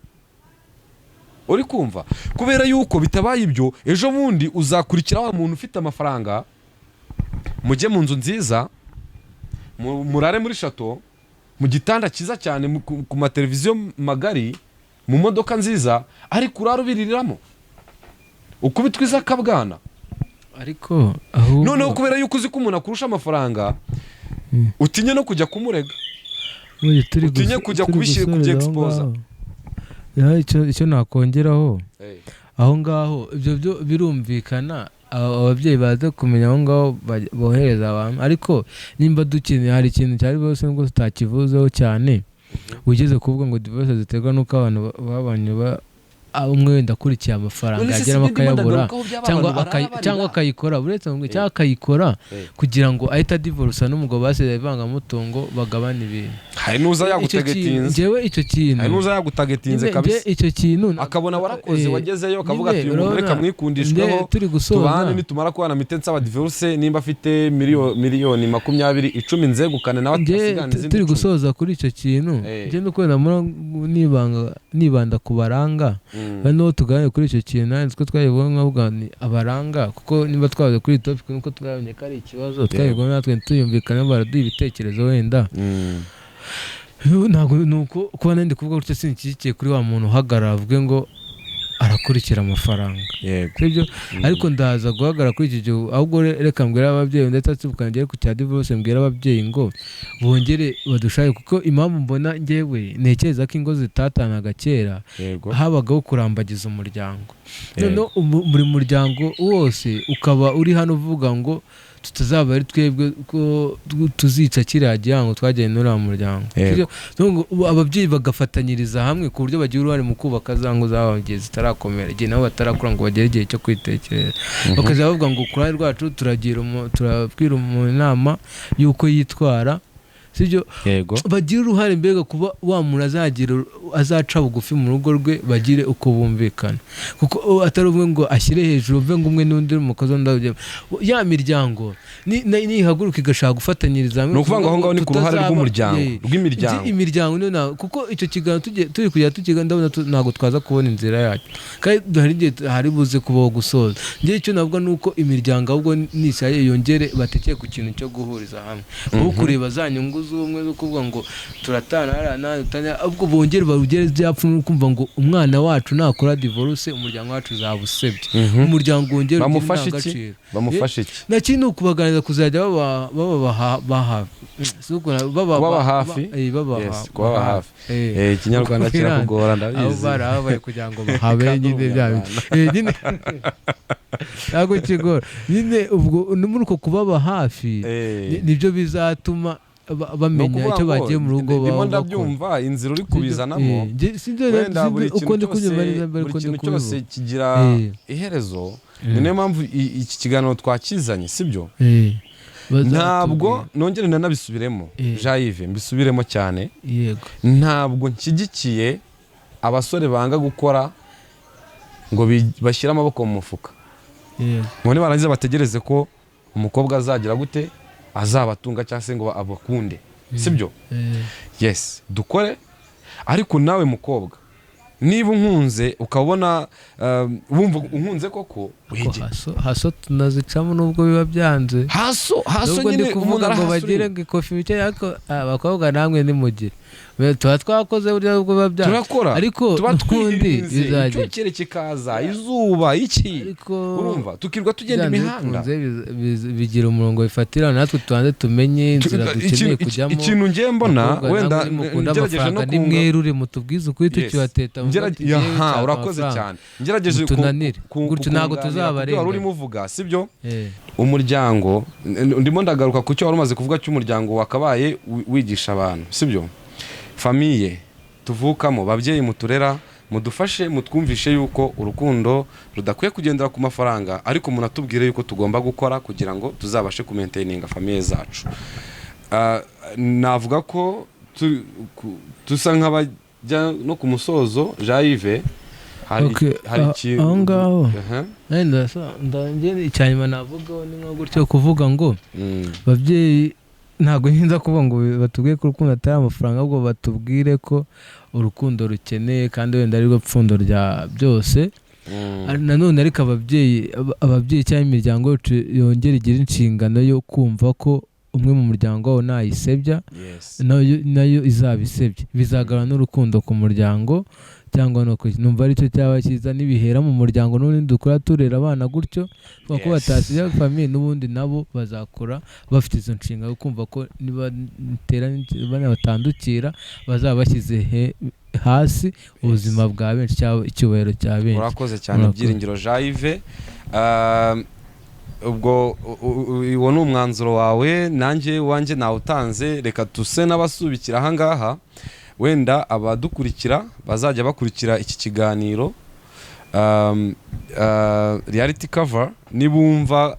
uri kumva? Kubera yuko bitabaye ibyo, ejo bundi uzakurikira wa muntu ufite amafaranga, mujye mu nzu nziza, murare muri chateau, mu gitanda cyiza cyane, ku mateleviziyo magari, mu modoka nziza, ariko urarubiriramo ukubitwiza akabwana. Ariko noneho kubera yuko uzi ko umuntu akurusha amafaranga, utinye no kujya kumurega, utinye kujya kubyeexposa. Icyo nakongeraho aho ngaho, ibyo birumvikana, ababyeyi baza kumenya aho ngaho bohereza abantu. Ariko nimba dukeneye, hari ikintu cyari bose ngo tutakivuzeho cyane, ugeze kuvuga ngo divorce ziterwa nuko abantu babanye umwe wenda akurikiye amafaranga yagera bakayabura, cyangwa akayikora, buretse ngo cyangwa akayikora kugira ngo ahita divorce n'umugabo basize ivangamutungo bagabane ibintu. Hari nuza yagutagetinze, jewe icyo kintu, hari nuza yagutagetinze kabisa, icyo kintu akabona warakoze wagezeyo, akavuga ati mureka mwikundishweho, tubane nitumara kubana mitensa aba divorce, nimba afite miliyoni 20 10 nzegukane nawe atasigana izindi. Turi gusoza kuri icyo kintu, nje nukwenda nibanda ku baranga, bano tuganire kuri icyo kintu, nanditse ko twayibonye nk'abugani abaranga, kuko nimba twaje kuri topic nuko twabonye ko ari ikibazo, twayibonye natwe tuyumvikana, baraduha ibitekerezo wenda. Ntabwo nuko kuba nandi kuvuga gutyo sinkikiye kuri wa muntu uhagarara avuge ngo arakurikira amafaranga, sibyo? Ariko ndaza guhagarara kuri iki gihe, ahubwo reka mbwira ababyeyi, ndetse tubukangere ku cya divorce, mbwira ababyeyi ngo bongere badushaye, kuko impamvu mbona ngewe ntekereza ko ingo zitatanaga kera habagaho kurambagiza umuryango. None buri muryango wose ukaba uri hano uvuga ngo tutazaba ari twebwe ko tuzica kiriya gihango twagiye n'uriya muryango. Ababyeyi bagafatanyiriza hamwe ku buryo bagira uruhare mu kubaka za ngo zabo igihe zitarakomera, igihe nabo batarakura ngo bagere igihe cyo kwitekereza. Bakajya bavuga ngo ku ruhare rwacu turabwira mu nama y'uko yitwara, sibyo? Bagira uruhare mbega kuba wa muntu azaca bugufi mu rugo rwe, bagire uko bumvikana, kuko atari umwe ngo ashyire hejuru uve ngo umwe n'undi mukozi ndabyo. Ya miryango nihaguruka igashaka gufatanyiriza hamwe, no kuvuga ngo aho ngaho ni ku ruhare rw'imiryango kuko icyo kiganiro turi kujya tukiga ndabona ntabwo twaza kubona inzira yacu, kandi hari igihe hari buze kubaho gusoza. Njye icyo navuga ni uko imiryango ahubwo nisaye yongere batekeye ku kintu cyo guhuriza hamwe, aho kureba za nyungu z'umwe zo kuvuga ngo turatana ahubwo bongere barugere byapfu no kumva ngo umwana wacu nakora divorce umuryango wacu uzabusebye. Umuryango wongere bamufashe iki na kintu kubaganiriza kuzajya baba hafi ikinyarwanda kirakugora ndabizi abo bari kugira ngo bahabe nyine nyine ntabwo kigora nyine. Ubwo muri uko kubaba hafi nibyo bizatuma bamenya icyo bagiye mu rugo baba. Ndabyumva inzira uri kubizanamo, wenda buri kintu cyose kigira iherezo. Ni nayo mpamvu iki kiganiro twakizanye, sibyo? Ntabwo nongere nanabisubiremo Jean-Yves, mbisubiremo cyane. Ntabwo nshyigikiye abasore banga gukora ngo bashyire amaboko mu mufuka, ngo nibarangiza bategereze ko umukobwa azagira gute, azabatunga cyangwa se ngo abakunde, sibyo? Yes, dukore. Ariko nawe mukobwa, niba unkunze ukabona wumva unkunze koko, haso tunazicamo nubwo biba byanze. Haso nyine umuntu ngo bagire ngo ikofi mike, ariko abakobwa namwe nimugire tuba twakoze burya ubwo biba byanze, turakora ariko tukundi bizagera kikaza izuba iki, urumva tukirwa tugenda imihanda, bigira umurongo bifatira, natwe tubanze tumenye inzira dukeneye kujyamo. Ikintu ngiye mbona wenda ngerageje no nimwerure mutubwize ukuri tukibateta urakoze cyane. Ngerageje gutyo ntabwo tuzabarenga wari urimo uvuga, sibyo? Umuryango ndimo ndagaruka ku cyo wari umaze kuvuga cy'umuryango wakabaye wigisha abantu, sibyo? Famiye tuvukamo, babyeyi muturera, mudufashe mutwumvishe yuko urukundo rudakwiye kugendera ku mafaranga, ariko munatubwire yuko tugomba gukora kugira ngo tuzabashe kumaintaininga famiye zacu. Navuga ko tusa nk'abajya no ku musozo. Jean-Yves, hari ikintu aho ngaho ndangire icyanyuma navugaho ni nko gutyo kuvuga ngo babyeyi ntabwo nkinza kuvuga ngo batubwiye ko urukundo atari amafaranga, ahubwo batubwire ko urukundo rukeneye kandi wenda ari rwo pfundo rya byose. Nanone ariko ababyeyi cyangwa imiryango yongera igira inshingano yo kumva ko umwe mu muryango wawe nayisebya nayo izabisebye, bizagabana n'urukundo ku muryango. Cyangwa no numva ari cyo cyaba cyiza nibihera mu muryango, n'ubundi dukora turera abana gutyo kuko batasiye famille, n'ubundi nabo bazakora bafite izo nshinga kumva ko niba batandukira bazaba bashyize hasi ubuzima bwa benshi cyangwa icyubahiro cya benshi. Urakoze cyane Byiringiro Jean-Yves. Ubwo uwo ni umwanzuro wawe, nanjye wanjye nawutanze. Reka tuse n'abasubikira aha ngaha, wenda abadukurikira bazajya bakurikira iki kiganiro reality cover. Nibumva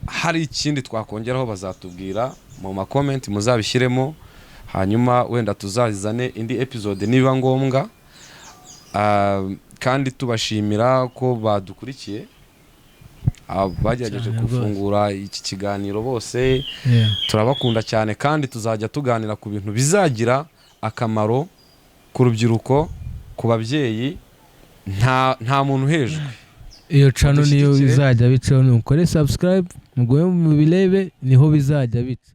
hari ikindi twakongeraho bazatubwira mu makomenti, muzabishyiremo, hanyuma wenda tuzazane indi episode niba ngombwa. Kandi tubashimira ko badukurikiye, bagerageje gufungura iki kiganiro bose. Turabakunda cyane kandi tuzajya tuganira ku bintu bizagira akamaro ku rubyiruko, ku babyeyi. Nta muntu hejuru. Iyo channel niyo bizajya bicaho, nukore subscribe mugoye mu birebe niho bizajya bica.